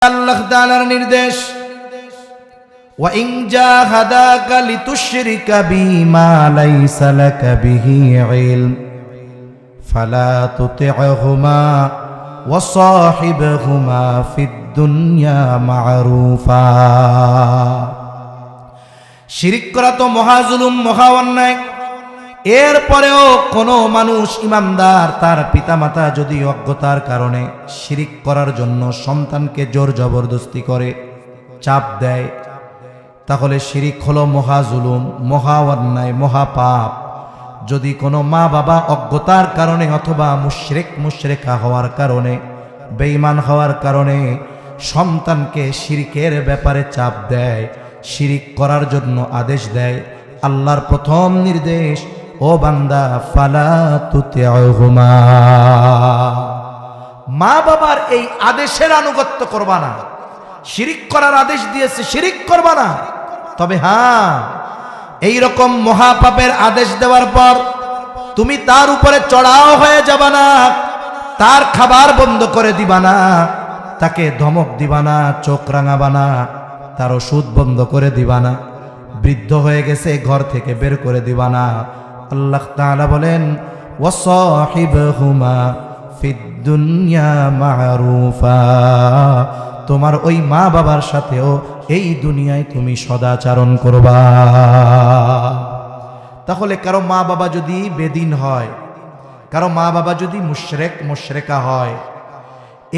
আল্লাহ তাআলার নির্দেশ, ওয়া ইন জাহাদাকা লিতুশরিকা বিমা লাইসা লাকা বিহি ইলম ফালা তুতি'হুমা ওয়া সাহিবহুমা ফিদ দুনিয়া মা'রুফা। শিরিক করা তো মহাজুলুম, মহা অন্যায়। এরপরেও কোনো মানুষ ইমানদার তার পিতামাতা যদি অজ্ঞতার কারণে শিরিক করার জন্য সন্তানকে জোর জবরদস্তি করে, চাপ দেয়, তাহলে শিরিক হলো মহাজুলুম, মহা অন্যায়, মহাপাপ। যদি কোনো মা বাবা অজ্ঞতার কারণে অথবা মুশরিকা হওয়ার কারণে, বেঈমান হওয়ার কারণে সন্তানকে শিরিকের ব্যাপারে চাপ দেয়, শিরিক করার জন্য আদেশ দেয়, আল্লাহর প্রথম নির্দেশ, ও বান্দা ফালা তুতি'হুমা, মা বাবার এই আদেশের আনুগত্য করবা না। শিরিক করার আদেশ দিয়েছে, শিরিক করবা না। তবে হ্যাঁ, এই রকম মহাপাপের আদেশ দেওয়ার পর তুমি তার উপরে চড়াও হয়ে যাবা না, তার খাবার বন্ধ করে দিবা না, তাকে ধমক দিবা না, চোখ রাঙাবা না, তার ওষুধ বন্ধ করে দিবা না, বৃদ্ধ হয়ে গেছে ঘর থেকে বের করে দিবা না। আল্লাহ তাআলা বলেন, ওয়া সাহিবহুমা ফিদ দুনিয়া মা'রুফা, তোমার ওই মা বাবার সাথেও এই দুনিয়ায় তুমি সদাচরণ করবা। তাহলে কারো মা বাবা যদি বেদিন হয়, কারো মা বাবা যদি মুশরিকা হয়,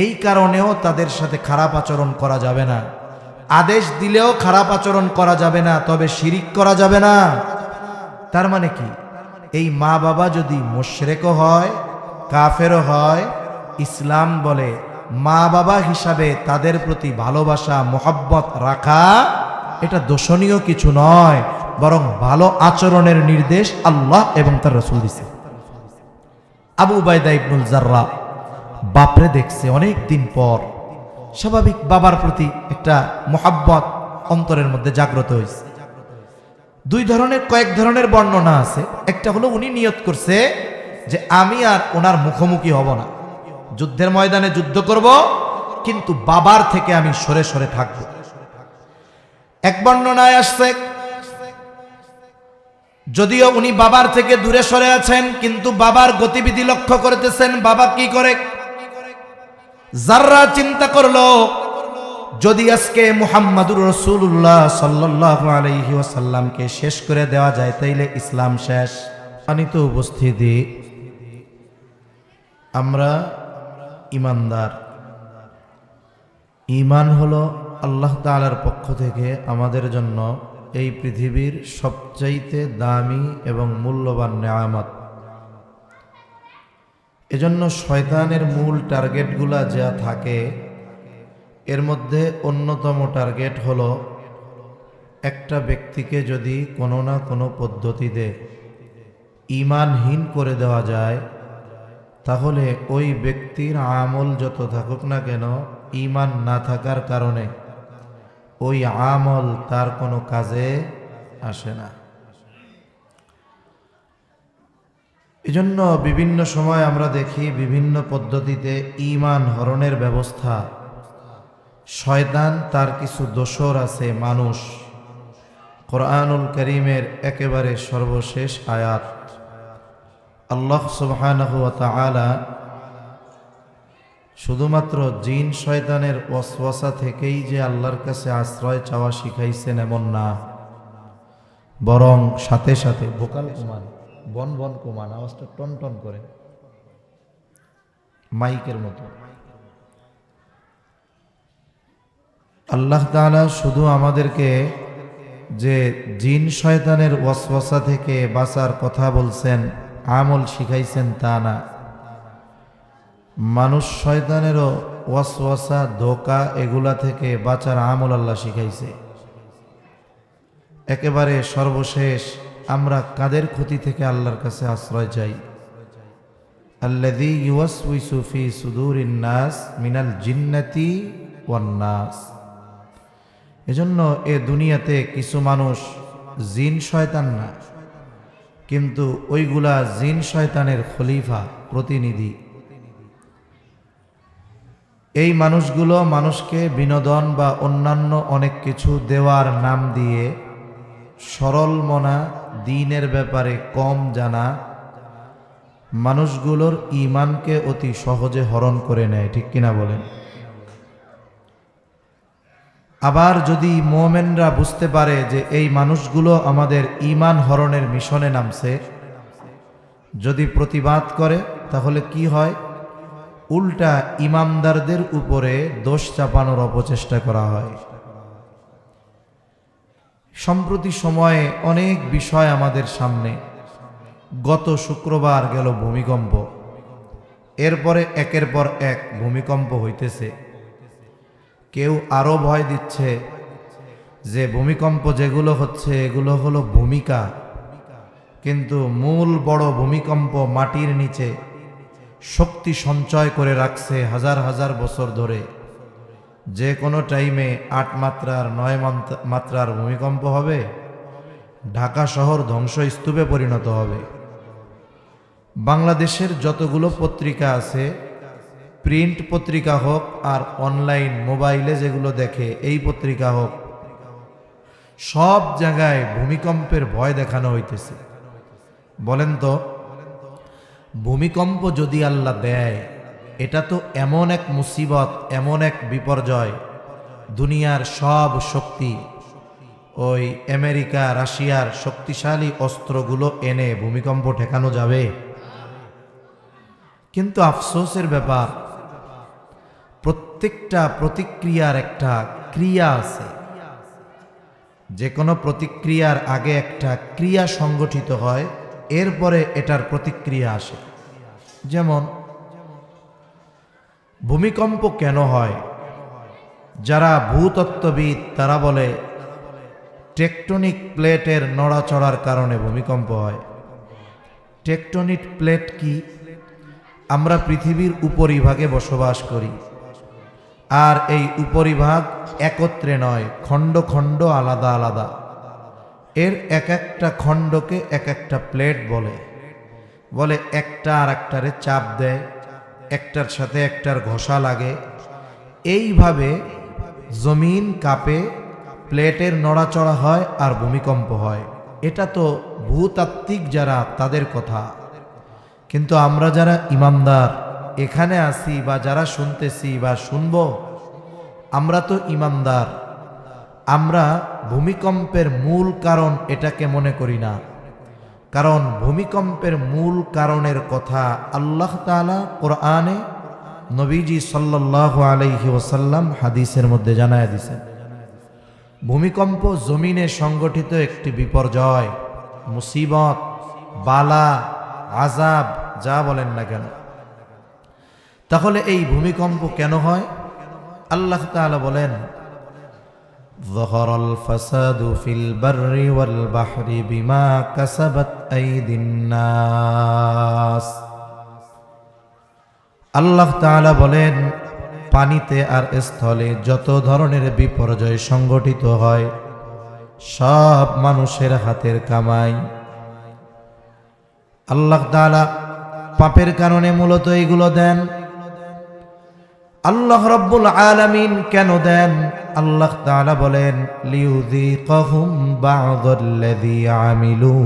এই কারণেও তাদের সাথে খারাপ আচরণ করা যাবে না। আদেশ দিলেও খারাপ আচরণ করা যাবে না, তবে শিরিক করা যাবে না। তার মানে কি, এই মা বাবা যদি মুশরিকও হয়, কাফেরও হয়, ইসলাম বলে মা বাবা হিসাবে তাদের প্রতি ভালোবাসা, মোহাব্বত রাখা এটা দোষণীয় কিছু নয়, বরং ভালো আচরণের নির্দেশ আল্লাহ এবং তার রাসূল দিয়েছে। আবু উবাইদা ইবনুল জাররাহ বাপরে দেখছে অনেক দিন পর, স্বাভাবিক বাবার প্রতি একটা মোহাব্বত অন্তরের মধ্যে জাগ্রত হয়েছে। কয়েক ধরনের বর্ণনা আছে। একটা হলো উনি নিয়ত করছে যে আমি আর ওনার মুখোমুখি হব না, যুদ্ধের ময়দানে যুদ্ধ করব, কিন্তু বাবার থেকে আমি সরে সরে থাকব। এক বর্ণনায় আসছে, যদিও উনি বাবার থেকে দূরে সরে আছেন, কিন্তু বাবার গতিবিধি লক্ষ্য করতেছেন, বাবা কি করে। যাররা চিন্তা করলো, যদি আজকে মুহাম্মাদুর রাসূলুল্লাহ সাল্লাল্লাহু আলাইহি ওয়াসাল্লামকে শেষ করে দেওয়া যায়, তাইলে ইসলাম শেষ। সম্মানিত উপস্থিতি, আমরা ইমানদার। ঈমান হলো আল্লাহ তাআলার পক্ষ থেকে আমাদের জন্য এই পৃথিবীর সবচাইতে দামি এবং মূল্যবান নেয়ামত। এজন্য শয়তানের মূল টার্গেটগুলা যা থাকে, এর মধ্যে অন্যতম টার্গেট হলো একটা ব্যক্তিকে যদি কোনো না কোনো পদ্ধতিতে ঈমানহীন করে দেওয়া যায়, তাহলে ওই ব্যক্তির আমল যত থাকুক না কেন, ঈমান না থাকার কারণে ওই আমল তার কোনো কাজে আসে না। এজন্য বিভিন্ন সময় আমরা দেখি বিভিন্ন পদ্ধতিতে ঈমান হরণের ব্যবস্থা। শয়তান তার কিছু দোসর আছে মানুষ। কোরআনুল কারীমের একেবারে সর্বশেষ আয়াত, আল্লাহ সুবহানাহু ওয়া তাআলা শুধুমাত্র জিন শয়তানের ওয়াসওয়াসা থেকেই যে আল্লাহর কাছে আশ্রয় চাওয়া শিখাইছেন এমন না, বরং সাথে সাথে ভোকাল কমান, বন বন কমান, আওয়াজটা টন টন করে মাইকের মতো। আল্লাহ তাআলা শুধু আমাদেরকে যে জিন শয়তানের ওয়াসওয়াসা থেকে বাঁচার কথা বলছেন, আমল শিখাইছেন তা না, মানুষ শয়তানেরও ওয়াসওয়াসা, ধোঁকা, এগুলা থেকে বাঁচার আমল আল্লাহ শিখাইছে। একেবারে সর্বশেষ আমরা কাদের ক্ষতি থেকে আল্লাহর কাছে আশ্রয় চাই? আল্লাযী ইউওয়াসউইসু ফী সুদুরিন নাস মিনাল জিন্নাতি ওয়ান নাস। এজন্য এ দুনিয়াতে কিছু মানুষ জিন শয়তান না, কিন্তু ওইগুলা জিন শয়তানের খলিফা, প্রতিনিধি। এই মানুষগুলো মানুষকে বিনোদন বা অন্যান্য অনেক কিছু দেওয়ার নাম দিয়ে সরল মনা, দ্বীনের ব্যাপারে কম জানা মানুষগুলোর ঈমানকে অতি সহজে হরণ করে নেয়, ঠিক কিনা বলেন? আবার যদি মুমিনরা বুঝতে পারে যে এই মানুষগুলো আমাদের ঈমান হরণের মিশনে নামছে, যদি প্রতিবাদ করে তাহলে কি হয়? উল্টা ইমানদারদের উপরে দোষ চাপানোর অপচেষ্টা করা হয়। সম্প্রতি সময়ে অনেক বিষয় আমাদের সামনে। গত শুক্রবার গেল ভূমিকম্প, এরপরে একের পর এক ভূমিকম্প হইতেছে। কেউ আরো ভয় দিচ্ছে যে ভূমিকম্প যেগুলো হচ্ছে এগুলো হলো ভূমিকা, কিন্তু মূল বড় ভূমিকম্প মাটির নিচে শক্তি সঞ্চয় করে রাখছে হাজার হাজার বছর ধরে। যে কোনো টাইমে 8 মাত্রার 9 মাত্রার ভূমিকম্প হবে, ঢাকা শহর ধ্বংসস্তূপে পরিণত হবে। বাংলাদেশের যতগুলো পত্রিকা আছে, প্রিন্ট পত্রিকা হোক আর অনলাইন মোবাইলে যেগুলো দেখে এই পত্রিকা হোক, সব জায়গায় ভূমিকম্পের ভয় দেখানো হইতেছে। বলেন তো, ভূমিকম্প যদি আল্লাহ দেয়, এটা তো এমন এক মুসিবত, এমন এক বিপর্যয়, দুনিয়ার সব শক্তি, ওই আমেরিকা রাশিয়ার শক্তিশালী অস্ত্রগুলো এনে ভূমিকম্প ঠেকানো যাবে? কিন্তু আফসোসের ব্যাপার, প্রত্যেকটা প্রতিক্রিয়ার একটা ক্রিয়া আছে। যে কোনো প্রতিক্রিয়ার আগে একটা ক্রিয়া সংগঠিত হয়, এরপরে এটার প্রতিক্রিয়া আসে। যেমন ভূমিকম্প কেন হয়? যারা ভূতত্ত্ববিদ তারা বলে টেকটনিক প্লেটের নড়াচড়ার কারণে ভূমিকম্প হয়। টেকটনিক প্লেট কি? আমরা পৃথিবীর উপরিভাগে বসবাস করি, আর এই উপরিভাগ একত্রে নয়, খণ্ড খণ্ড, আলাদা আলাদা। এর এক একটা খণ্ডকে এক একটা প্লেট বলে। একটা আর একটারে চাপ দেয়, একটার সাথে একটার ঘষা লাগে। এইভাবে জমিন কাঁপে, প্লেটের নড়াচড়া হয় আর ভূমিকম্প হয়। এটা তো ভূতাত্ত্বিক যারা তাদের কথা, কিন্তু আমরা যারা ইমানদার এখানে আছি বা যারা শুনতেছি বা শুনব, আমরা তো ইমানদার। আমরা ভূমিকম্পের মূল কারণ এটাকে মনে করি না, কারণ ভূমিকম্পের মূল কারণের কথা আল্লাহ তাআলা কোরআনে, নবীজি সাল্লাল্লাহু আলাইহি ওয়াসাল্লাম হাদিসের মধ্যে জানায়া দিয়েছেন। ভূমিকম্প জমিনে সংগঠিত একটি বিপর্যয়, মুসিবত, বালা, আযাব, যা বলেন না কেন। তাহলে এই ভূমিকম্প কেন হয়? আল্লাহ তাআলা বলেন, যাহারাল ফাসাদু ফিল বাররি ওয়াল বাহরি বিমা কাসাবাত আইদিন নাস। আল্লাহ তাআলা বলেন, পানিতে আর স্থলে যত ধরনের বিপর্যয় সংগঠিত হয়, সব মানুষের হাতের কামাই। আল্লাহ তাআলা পাপের কারণে মূলত এগুলো দেন। আল্লাহ রাব্বুল আলামিন কেন দেন? আল্লাহ তাআলা বলেন, লিউযীকাহুম বা'দাল্লাযী আমিলু।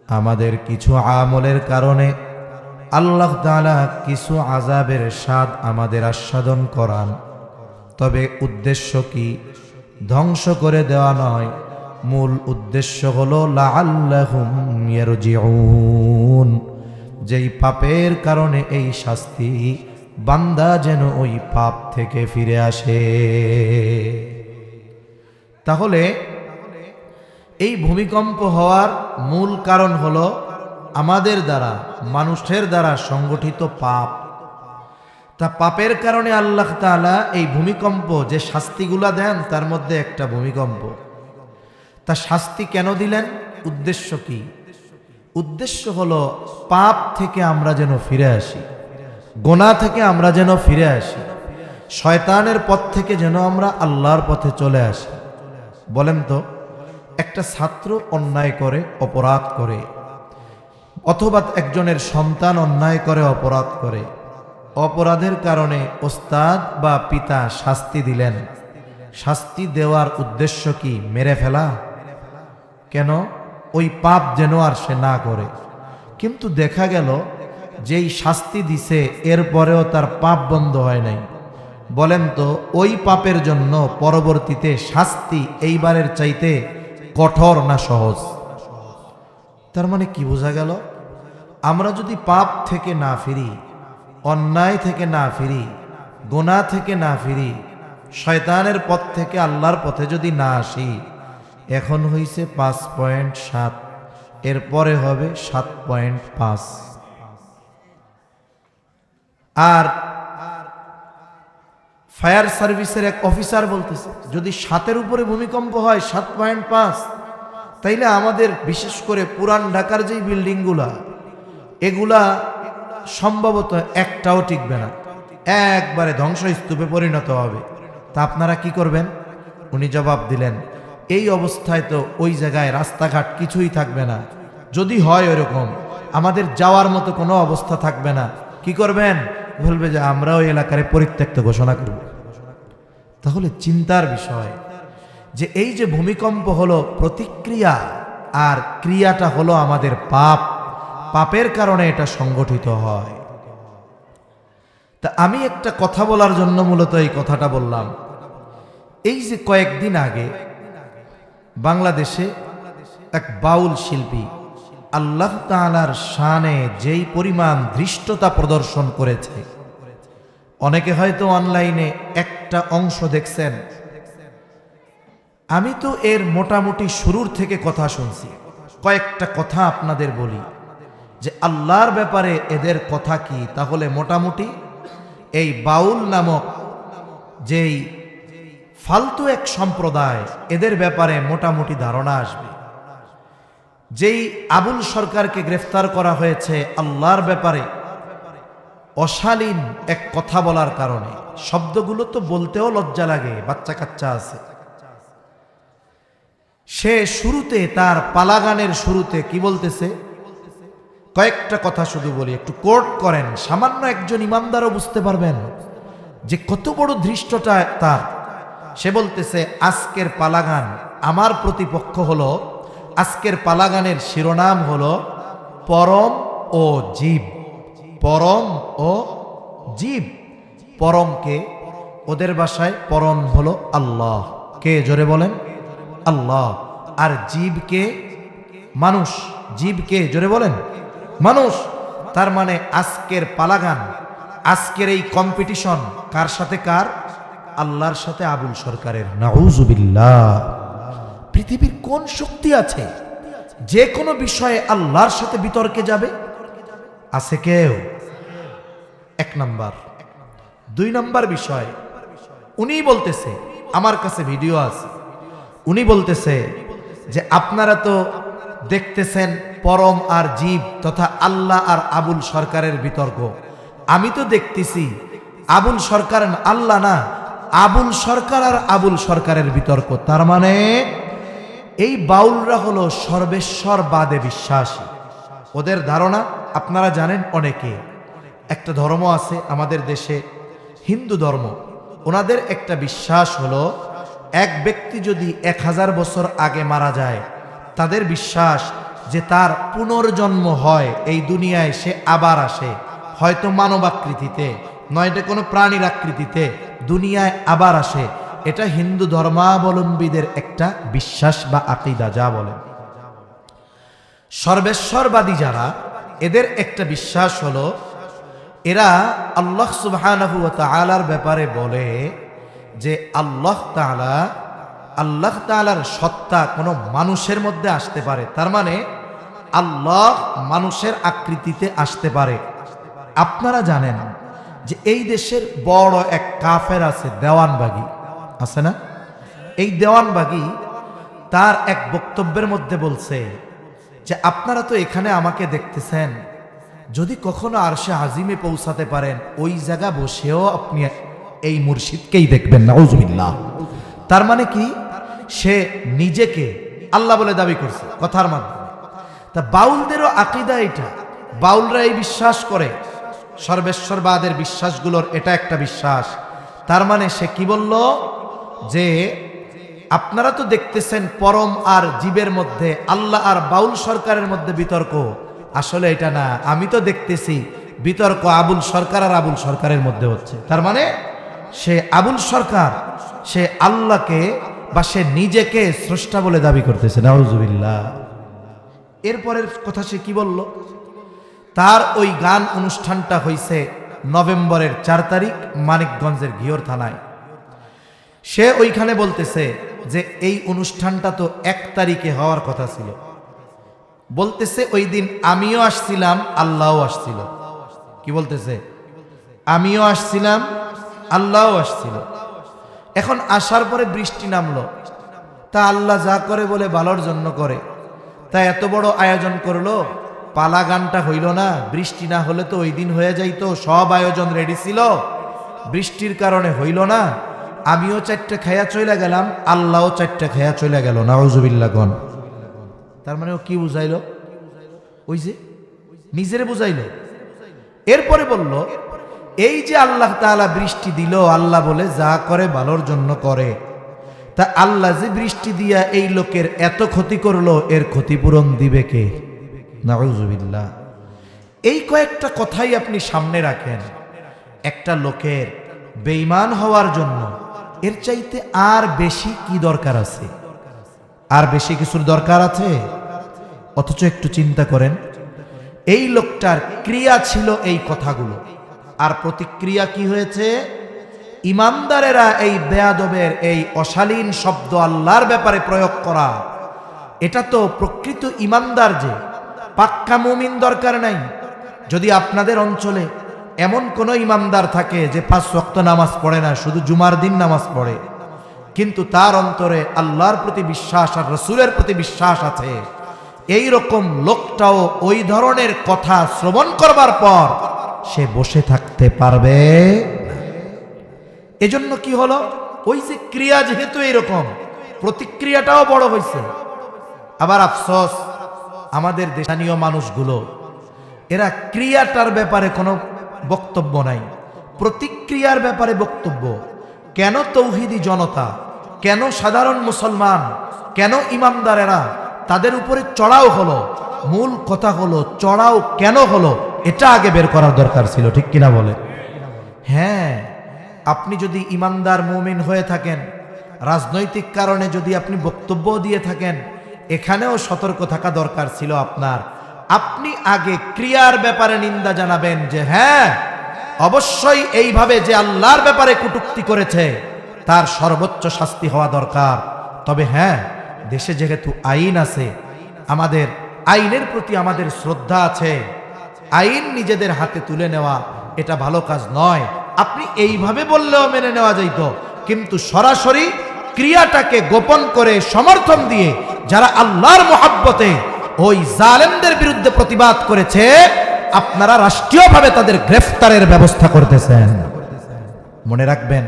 আমাদের কিছু আমলের কারণে আল্লাহ তাআলা কিছু আযাবের স্বাদ আমাদের আস্বাদন করান। তবে উদ্দেশ্য কি? ধ্বংস করে দেওয়া নয়, মূল উদ্দেশ্য হলো লাআল্লাহুম ইয়ারজিউন, যেই পাপের কারণে এই শাস্তি, বান্দা যেন ওই পাপ থেকে ফিরে আসে। তাহলে এই ভূমিকম্প হওয়ার মূল কারণ হলো আমাদের দ্বারা, মানুষের দ্বারা সংগঠিত পাপ। তা পাপের কারণে আল্লাহ তাআলা এই ভূমিকম্প, যে শাস্তিগুলা দেন তার মধ্যে একটা ভূমিকম্প। তা শাস্তি কেন দিলেন? উদ্দেশ্য কি? উদ্দেশ্য হলো পাপ থেকে আমরা যেন ফিরে আসি, গুনাহ থেকে আমরা যেন ফিরে আসি, শয়তানের পথ থেকে যেন আমরা আল্লাহর পথে চলে আসি। বলেন তো, একটা ছাত্র অন্যায় করে, অপরাধ করে, অথবা একজনের সন্তান অন্যায় করে, অপরাধ করে, অপরাধের কারণে ওস্তাদ বা পিতা শাস্তি দিলেন, শাস্তি দেওয়ার উদ্দেশ্য কি? মেরে ফেলা? কেন? ওই পাপ যেন আর সে না করে। কিন্তু দেখা গেল যেই শাস্তি দিছে এরপরেও তার পাপ বন্ধ হয় নাই। বলেন তো ওই পাপের জন্য পরবর্তীতে শাস্তি এইবারের চাইতে কঠোর না সহজ? তার মানে কি বোঝা গেল? আমরা যদি পাপ থেকে না ফিরি, অন্যায় থেকে না ফিরি, গুনাহ থেকে না ফিরি, শয়তানের পথ থেকে আল্লাহর পথে যদি না আসি, এখন হইছে 5.7, এরপরে হবে 7.5। আর ফায়ার সার্ভিসের এক অফিসার বলতেছে যদি 7-এর উপরে ভূমিকম্প হয় 7.5, তাইলে আমাদের বিশেষ করে পুরান ঢাকার যেই বিল্ডিংগুলা, এগুলা সম্ভবত একটাও টিকবে না, একবারে ধ্বংসস্তূপে পরিণত হবে। তা আপনারা কি করবেন? উনি জবাব দিলেন, এই অবস্থায় তো ওই জায়গায় রাস্তাঘাট কিছুই থাকবে না। যদি হয় ওইরকম, আমাদের যাওয়ার মতো কোনো অবস্থা থাকবে না। কি করবেন? বলবে যে আমরা ওই এলাকায় পরিত্যক্ত ঘোষণা করব। তাহলে চিন্তার বিষয় যে এই যে ভূমিকম্প হলো প্রতিক্রিয়া, আর ক্রিয়াটা হলো আমাদের পাপ। পাপের কারণে এটা সংগঠিত হয়। তা আমি একটা কথা বলার জন্য মূলত এই কথাটা বললাম। এই যে কয়েকদিন আগে বাংলাদেশে এক বাউল শিল্পী আল্লাহ তাআলার শানে যেই পরিমাণ ধৃষ্টতা প্রদর্শন করেছে, অনেকে হয়তো অনলাইনে একটা অংশ দেখছেন। আমি তো এর মোটামুটি শুরুর থেকে কথা শুনছি। কয়েকটা কথা আপনাদের বলি যে আল্লাহর ব্যাপারে এদের কথা কি। তাহলে মোটামুটি এই বাউল নামক যেই ফালতু এক সম্প্রদায়, এদের ব্যাপারে মোটামুটি ধারণা আসবে। যেই আবুল সরকারকে গ্রেফতার করা হয়েছে আল্লাহর ব্যাপারে অশালীন এক কথা বলার কারণে, শব্দগুলো তো বলতেও লজ্জা লাগে, বাচ্চা কাচ্চা আছে। সে শুরুতে তার পালাগানের শুরুতে কি বলতেছে? কয়েকটা কথা শুধু বলি, একটু কোট করেন, সামান্য একজন ইমানদারও বুঝতে পারবেন যে কত বড় ধৃষ্টতা তার। সে বলতেছে আজকের পালাগান, আমার প্রতিপক্ষ হলো, আজকের পালাগানের শিরোনাম হলো পরম ও জীব। পরম ও জীব। পরমকে ওদের ভাষায় পরম হলো আল্লাহ। কে? জোরে বলেন। আল্লাহ। আর জীবকে? মানুষ। জীবকে? জোরে বলেন। মানুষ। তার মানে আজকের পালাগান, আজকের এই কম্পিটিশন কার সাথে? কার? আল্লাহর সাথে আবুল সরকারের। নাউজুবিল্লাহ। পৃথিবীর কোন শক্তি আছে যে কোনো বিষয়ে আল্লাহর সাথে বিতর্কে যাবে? আছে কেউ? এক নাম্বার। দুই নাম্বার বিষয়, উনি বলতেছে, আমার কাছে ভিডিও আছে, উনি বলতেছে যে আপনারা তো দেখতেছেন পরম আর জীব তথা আল্লাহ আর আবুল সরকারের বিতর্ক। আমি তো দেখতেছি আবুল সরকার আল্লাহ না, আবুল সরকার আর আবুল সরকারের বিতর্ক। তার মানে এই বাউলরা হলো সর্বেশ্বরবাদে বিশ্বাসী। ওদের ধারণা আপনারা জানেন, অনেকে একটা ধর্ম আছে আমাদের দেশে, হিন্দু ধর্ম। ওনাদের একটা বিশ্বাস হলো এক ব্যক্তি যদি 1000 বছর আগে মারা যায়, তাদের বিশ্বাস যে তার পুনর্জন্ম হয়, এই দুনিয়ায় সে আবার আসে, হয়তো মানব আকৃতিতে, নয়তো কোনো প্রাণীর আকৃতিতে দুনিয়ায় আবার আসে। এটা হিন্দু ধর্মাবলম্বীদের একটা বিশ্বাস বা আকীদা, যা বলেন। সর্বেশ্বরবাদী যারা, এদের একটা বিশ্বাস হলো এরা আল্লাহ সুবহানাহু ওয়া তাআলার ব্যাপারে বলে যে আল্লাহ তাআলার সত্তা কোনো মানুষের মধ্যে আসতে পারে। তার মানে আল্লাহ মানুষের আকৃতিতে আসতে পারে। আপনারা জানেন যে এই দেশের বড় এক কাফের আছে, দেওয়ানবাগী আছে না? এই দেওয়ানবাগী তার এক বক্তব্যের মধ্যে বলছে যে আপনারা তো এখানে আমাকে দেখতেছেন, যদি কখনো আরশে আজিমে পৌঁছাতে পারেন, ওই জায়গা বসেও আপনি এই মুর্শিদকেই দেখবেন। নাউজুবিল্লাহ। তার মানে কি? সে নিজেকে আল্লাহ বলে দাবি করছে কথার মাধ্যমে। তা বাউলদেরও আকীদা এটা, বাউলরা এই বিশ্বাস করে সর্বেশ্বরবাদের বিশ্বাসগুলোর এটা একটা বিশ্বাস। তার মানে সে কি বলল যে আপনারা তো দেখতেছেন পরম আর জীবের মধ্যে, আল্লাহ আর বাউল সরকারের মধ্যে বিতর্ক। আসলে এটা না, আমি তো দেখতেছি বিতর্ক আবুল সরকার আর আবুল সরকারের মধ্যে হচ্ছে। তার মানে সে আবুল সরকার, সে আল্লাহকে বা সে নিজেকে স্রষ্টা বলে দাবি করতেছে। নাউজুবিল্লাহ। এরপরের কথা সে কি বলল, তার ওই গান অনুষ্ঠানটা হয়েছে নভেম্বরের 4 তারিখ মানিকগঞ্জের ঘিওর থানায়। সে ওইখানে বলতেছে যে এই অনুষ্ঠানটা তো 1 তারিখে হওয়ার কথা ছিল। বলতেছে ওই দিন আমিও আসছিলাম, আল্লাহও আসছিল। কি বলতেছে? আমিও আসছিলাম, আল্লাহও আসছিল। এখন আসার পরে বৃষ্টি নামলো। তা আল্লাহ যা করে বলে ভালোর জন্য করে। তা এত বড় আয়োজন করলো, পালা গানটা হইল না। বৃষ্টি না হলে তো ওই দিন হয়ে যাইতো, সব আয়োজন রেডি ছিল, বৃষ্টির কারণে হইল না। আমিও 4টে খায়া চলে গেলাম, আল্লাহও 4টে খায়া চলে গেল। নাউজুবিল্লাহ গন। তার মানে ও কি বুঝাইলো? ওই যে নিজেরে বুঝাইলো। এরপরে বলল এই যে আল্লাহ তাআলা বৃষ্টি দিল, আল্লাহ বলে যা করে ভালোর জন্য করে। তা আল্লাহ যে বৃষ্টি দিয়া এই লোকের এত ক্ষতি করলো, এর ক্ষতিপূরণ দিবে কে? নাউজুবিল্লাহ। এই কয়েকটা কথাই আপনি সামনে রাখেন। একটা লোকের বেঈমান হওয়ার জন্য এর চাইতে আর বেশি কি দরকার আছে? আর বেশি কিছুর দরকার আছে? অথচ একটু চিন্তা করেন, এই লোকটার ক্রিয়া ছিল এই কথাগুলো, আর প্রতিক্রিয়া কি হয়েছে? ইমানদারেরা এই বেয়াদবের এই অশালীন শব্দ আল্লাহর ব্যাপারে প্রয়োগ করা, এটা তো প্রকৃত ইমানদার। যে পাক্কা মুমিন দরকার নাই। যদি আপনাদের অঞ্চলে এমন কোন ইমানদার থাকে যে 5 ওয়াক্ত নামাজ পড়ে না, শুধু জুমার দিন নামাজ পড়ে, কিন্তু তার অন্তরে আল্লাহর প্রতি বিশ্বাস আর রাসূলের প্রতি বিশ্বাস আছে, এই রকম লোকটাও ওই ধরনের কথা শ্রবণ করবার পর সে বসে থাকতে পারবে? এজন্য কি হলো, ওই যে ক্রিয়া যেহেতু এইরকম, প্রতিক্রিয়াটাও বড় হয়েছে। আবার আফসোস, আমাদের দেশীয় মানুষগুলো, এরা ক্রিয়াটার ব্যাপারে কোনো বক্তব্য নাই, প্রতিক্রিয়ার ব্যাপারে বক্তব্য। কেন তৌহিদি জনতা, কেন সাধারণ মুসলমান, কেন ইমানদারেরা তাদের উপরে চড়াও হলো? মূল কথা হলো চড়াও কেন হলো, এটা আগে বের করার দরকার ছিল। ঠিক কিনা বলে? হ্যাঁ, আপনি যদি ইমানদার মুমিন হয়ে থাকেন, রাজনৈতিক কারণে যদি আপনি বক্তব্য দিয়ে থাকেন, এখানেও সতর্ক থাকা দরকার ছিল আপনার। আপনি আগে ক্রিয়ার ব্যাপারে নিন্দা জানাবেন যে হ্যাঁ, অবশ্যই এইভাবে যে আল্লাহর ব্যাপারে কটূক্তি করেছে তার সর্বোচ্চ শাস্তি হওয়া দরকার। তবে হ্যাঁ, দেশে যেহেতু আইন আছে, আমাদের আইনের প্রতি আমাদের শ্রদ্ধা আছে। আইন নিজেদের হাতে তুলে নেওয়া এটা ভালো কাজ নয়। আপনি এইভাবে বললেও মেনে নেওয়া যাইত, কিন্তু সরাসরি ক্রিয়াটাকে গোপন করে সমর্থন দিয়ে যারা আল্লাহর মহব্বতে ওই জালেমদের বিরুদ্ধে প্রতিবাদ করেছে, আপনারা রাষ্ট্রীয়ভাবে তাদের গ্রেফতারের ব্যবস্থা করতেছেন। মনে রাখবেন,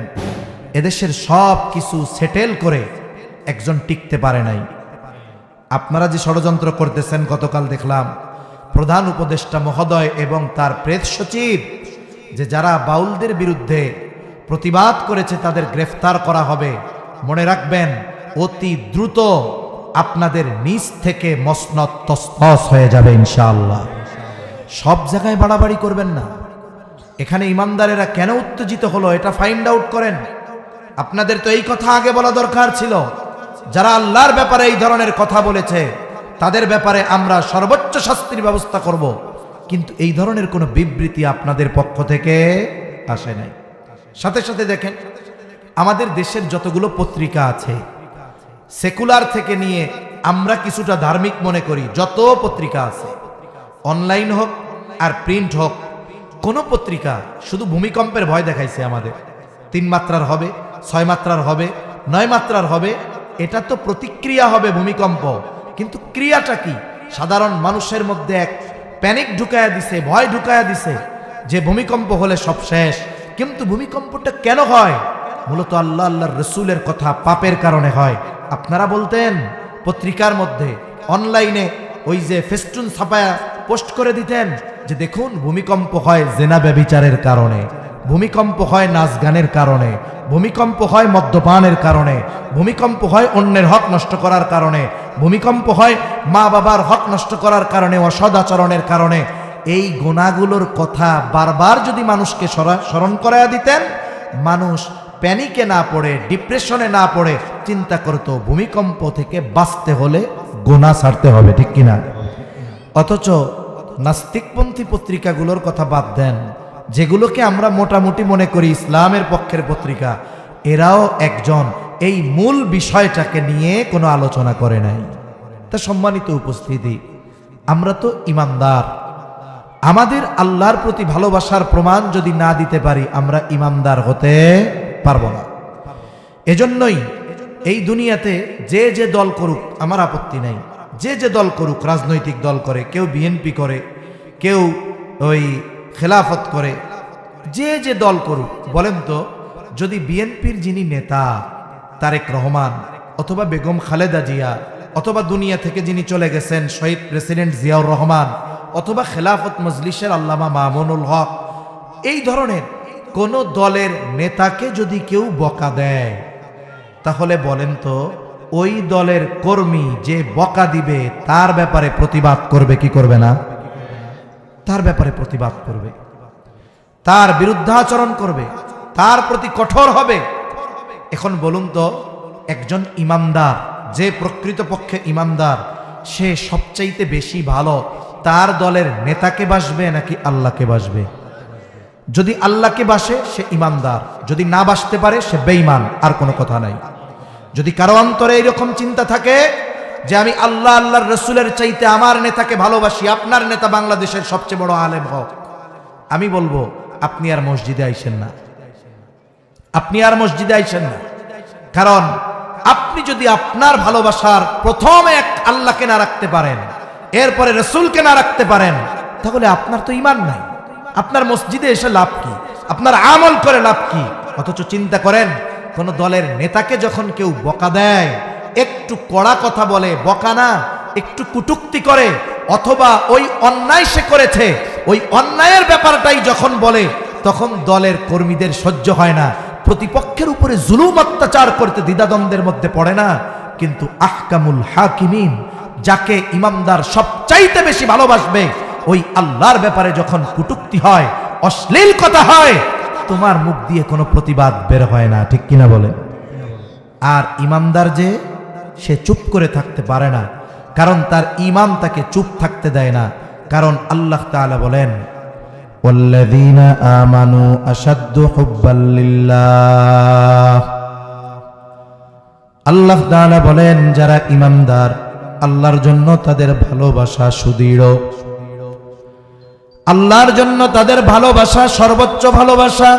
এদেশের সব কিছু সেটেল করে একজন টিকতে পারে নাই। আপনারা যে ষড়যন্ত্র করতেছেন, গতকাল দেখলাম প্রধান উপদেষ্টা মহোদয় এবং তার প্রেস সচিব যে যারা বাউলদের বিরুদ্ধে প্রতিবাদ করেছে তাদের গ্রেফতার করা হবে। মনে রাখবেন, অতি দ্রুত আপনাদের নিচ থেকে মসনদ তসনস হয়ে যাবে ইনশাআল্লাহ। সব জায়গায় বাড়াবাড়ি করবেন না। এখানে ইমানদারেরা কেন উত্তেজিত হলো এটা ফাইন্ড আউট করেন। আপনাদের তো এই কথা আগে বলা দরকার ছিল, যারা আল্লাহর ব্যাপারে এই ধরনের কথা বলেছে তাদের ব্যাপারে আমরা সর্বোচ্চ শাস্তির ব্যবস্থা করব। কিন্তু এই ধরনের কোনো বিবৃতি আপনাদের পক্ষ থেকে আসে নাই। সাথে সাথে দেখেন, আমাদের দেশের যতগুলো পত্রিকা আছে, সেকুলার থেকে নিয়ে আমরা কিছুটা ধার্মিক মনে করি যত পত্রিকা আছে, অনলাইন হোক আর প্রিন্ট হোক, কোনো পত্রিকা শুধু ভূমিকম্পের ভয় দেখাইছে আমাদের। 3 মাত্রার হবে, 6 মাত্রার হবে, 9 মাত্রার হবে, এটা তো প্রতিক্রিয়া হবে ভূমিকম্প। কিন্তু ক্রিয়াটা কি? সাধারণ মানুষের মধ্যে এক প্যানিক ঢুকায়া দিছে, ভয় ঢুকায়া দিছে যে ভূমিকম্প হলে সব শেষ। কিন্তু ভূমিকম্পটা কেন হয়? মূলত আল্লাহ আল্লাহর রসুলের কথা পাপের কারণে হয়। আপনারা বলতেন পত্রিকার মধ্যে, অনলাইনে ওই যে ফেস্টুন ছাপায়া পোস্ট করে দিতেন যে দেখুন ভূমিকম্প হয় জেনা ব্যভিচারের কারণে, ভূমিকম্প হয় নাচ গানের কারণে, ভূমিকম্প হয় মদ্যপানের কারণে, ভূমিকম্প হয় অন্যের হক নষ্ট করার কারণে, ভূমিকম্প হয় মা বাবার হক নষ্ট করার কারণে, অসদাচরণের কারণে। এই গুনাহগুলোর কথা বারবার যদি মানুষকে স্মরণ করায়া দিতেন, মানুষ প্যানিকে না পড়ে, ডিপ্রেশনে না পড়ে চিন্তা করতো ভূমিকম্প থেকে বাঁচতে হলে গুনাহ ছাড়তে হবে, ঠিক কিনা? অথচ নাস্তিকপন্থী পত্রিকাগুলোর কথা বাদ দেন, যেগুলোকে আমরা মোটামুটি মনে করি ইসলামের পক্ষের পত্রিকা, এরাও একজন এই মূল বিষয়টাকে নিয়ে কোনো আলোচনা করে নাই। তা সম্মানিত উপস্থিতি, আমরা তো ইমানদার, আমাদের আল্লাহর প্রতি ভালোবাসার প্রমাণ যদি না দিতে পারি আমরা ইমানদার হতে পারবো না। এজন্যই এই দুনিয়াতে যে যে দল করুক আমার আপত্তি নাই, যে যে দল করুক, রাজনৈতিক দল করে, কেউ বিএনপি করে, কেউ ওই খেলাফত করে, যে যে দল করুক, বলেন তো যদি বিএনপির যিনি নেতা তারেক রহমান অথবা বেগম খালেদা জিয়া অথবা দুনিয়া থেকে যিনি চলে গেছেন শহীদ প্রেসিডেন্ট জিয়াউর রহমান অথবা খেলাফত মজলিসের আল্লামা মামুনুল হক, এই ধরনের কোন দলের নেতাকে যদি কেউ বকা দেয়, তাহলে বলেন তো ওই দলের কর্মী যে বকা দিবে তার ব্যাপারে প্রতিবাদ করবে কি করবে না? তার ব্যাপারে প্রতিবাদ করবে, তার বিরুদ্ধাচরণ করবে, তার প্রতি কঠোর হবে। এখন বলুন তো একজন ইমানদার, যে প্রকৃতপক্ষে ইমানদার, সে সবচাইতে বেশি ভালো তার দলের নেতাকে বাসবে নাকি আল্লাহকে বাসবে? যদি আল্লাহকে বাসে সে ইমানদার, যদি না বাসতে পারে সে বেঈমান, আর কোনো কথা নাই। যদি কারো অন্তরে এরকম চিন্তা থাকে যে আমি আল্লাহ আল্লাহর রসুলের চাইতে আমার নেতাকে ভালোবাসি, আপনার নেতা বাংলাদেশের সবচেয়ে বড় আলেম হোক, আমি বলবো আপনি আর মসজিদে আইসেন না, আপনি আর মসজিদে আইসেন না। কারণ আপনি যদি আপনার ভালোবাসার প্রথমে এক আল্লাহকে না রাখতে পারেন, এরপরে রসুলকে না রাখতে পারেন, তাহলে আপনার তো ঈমান নাই। আপনার মসজিদে এসে লাভ কি? আপনার আমল করে লাভ কি? অথচ চিন্তা করেন কোন দলের নেতাকে যখন কেউ বকা দেয়, একটু কড়া কথা বলে, বকা না একটু কুটুক্তি করে, অথবা ওই অন্যায় সে করেছে ওই অন্যায়ের ব্যাপারটাই যখন বলে, তখন দলের কর্মীদের সহ্য হয় না, প্রতিপক্ষের উপরে জুলুম অত্যাচার করতে দ্বিধাদ্বন্দ্বের মধ্যে পড়ে না। কিন্তু আহকামুল হাকিমিন, যাকে ইমামদার সবচাইতে বেশি ভালোবাসবে, ওই আল্লাহর ব্যাপারে যখন কুটুক্তি হয়, অশ্লীল কথা হয়, তোমার মুখ দিয়ে কোনো প্রতিবাদ বের হয় না, ঠিক কিনা বলেন? আর ইমানদার যে, সে চুপ করে থাকতে পারে না, কারণ তার ঈমান তাকে চুপ থাকতে দেয় না। কারণ আল্লাহ তাআলা বলেন ওয়াল্লাযীনা আমানু আশাদ্দু হুব্বাল লিল্লাহ, আল্লাহ তাআলা বলেন যারা ইমানদার আল্লাহর জন্য তাদের ভালোবাসা সুদৃঢ়, আল্লাহর জন্য তাদের ভালোবাসা সর্বোচ্চ ভালোবাসা,